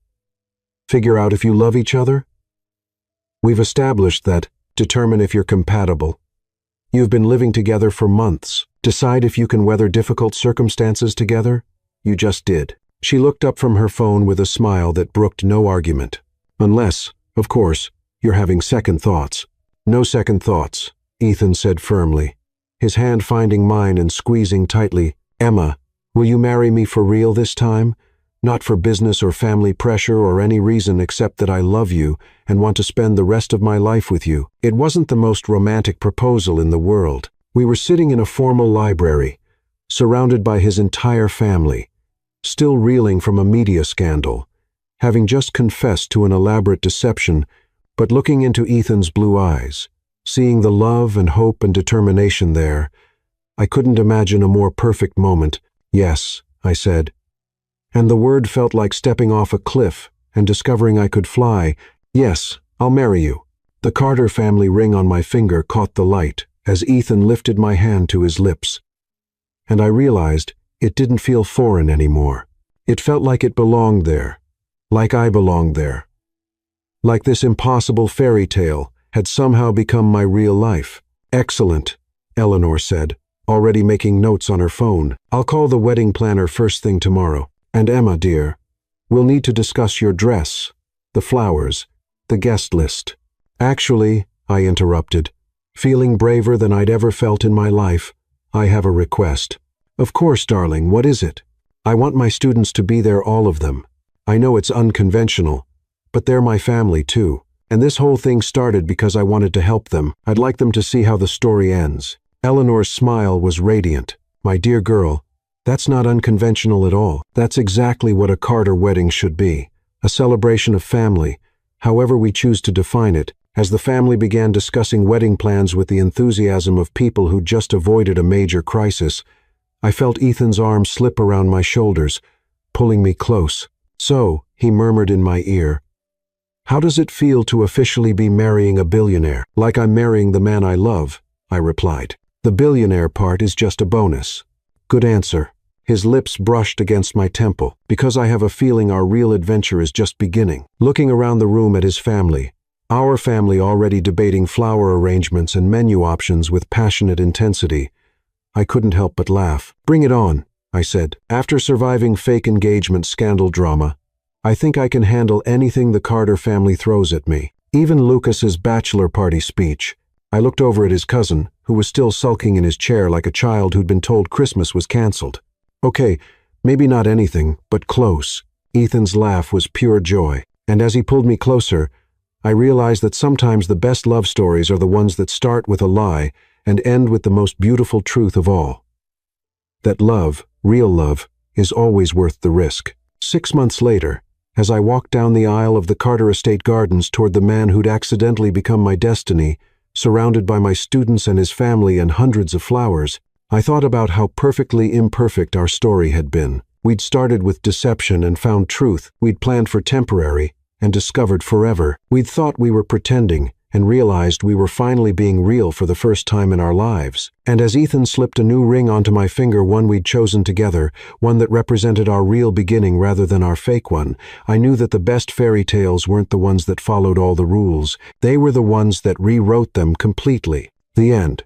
Figure out if you love each other? We've established that. Determine if you're compatible. You've been living together for months. Decide if you can weather difficult circumstances together. You just did. She looked up from her phone with a smile that brooked no argument. Unless, of course, you're having second thoughts. No second thoughts, Ethan said firmly, his hand finding mine and squeezing tightly. Emma, will you marry me for real this time? Not for business or family pressure or any reason except that I love you and want to spend the rest of my life with you. It wasn't the most romantic proposal in the world. We were sitting in a formal library, surrounded by his entire family, still reeling from a media scandal, having just confessed to an elaborate deception, but looking into Ethan's blue eyes, seeing the love and hope and determination there. I couldn't imagine a more perfect moment. Yes, I said. And the word felt like stepping off a cliff and discovering I could fly. Yes, I'll marry you. The Carter family ring on my finger caught the light as Ethan lifted my hand to his lips. And I realized it didn't feel foreign anymore. It felt like it belonged there, like I belonged there. Like this impossible fairy tale had somehow become my real life. Excellent, Eleanor said, already making notes on her phone. I'll call the wedding planner first thing tomorrow. And Emma, dear, we'll need to discuss your dress, the flowers, the guest list. Actually, I interrupted, feeling braver than I'd ever felt in my life, I have a request. Of course, darling, what is it? I want my students to be there, all of them. I know it's unconventional, but they're my family too. And this whole thing started because I wanted to help them. I'd like them to see how the story ends. Eleanor's smile was radiant. My dear girl, That's not unconventional at all. That's exactly what a Carter wedding should be. A celebration of family, however we choose to define it. As the family began discussing wedding plans with the enthusiasm of people who just avoided a major crisis, I felt Ethan's arm slip around my shoulders, pulling me close. "So," he murmured in my ear, "how does it feel to officially be marrying a billionaire?" "Like I'm marrying the man I love," I replied. "The billionaire part is just a bonus." "Good answer." His lips brushed against my temple. "Because I have a feeling our real adventure is just beginning." Looking around the room at his family, our family already debating flower arrangements and menu options with passionate intensity, I couldn't help but laugh. "Bring it on," I said. "After surviving fake engagement scandal drama, I think I can handle anything the Carter family throws at me. Even Lucas's bachelor party speech." I looked over at his cousin, who was still sulking in his chair like a child who'd been told Christmas was canceled. "Okay, maybe not anything, but close." Ethan's laugh was pure joy, and as he pulled me closer, I realized that sometimes the best love stories are the ones that start with a lie and end with the most beautiful truth of all. That love, real love, is always worth the risk. 6 months later, as I walked down the aisle of the Carter Estate Gardens toward the man who'd accidentally become my destiny, surrounded by my students and his family and hundreds of flowers, I thought about how perfectly imperfect our story had been. We'd started with deception and found truth. We'd planned for temporary and discovered forever. We'd thought we were pretending and realized we were finally being real for the first time in our lives. And as Ethan slipped a new ring onto my finger, one we'd chosen together, one that represented our real beginning rather than our fake one, I knew that the best fairy tales weren't the ones that followed all the rules. They were the ones that rewrote them completely. The end.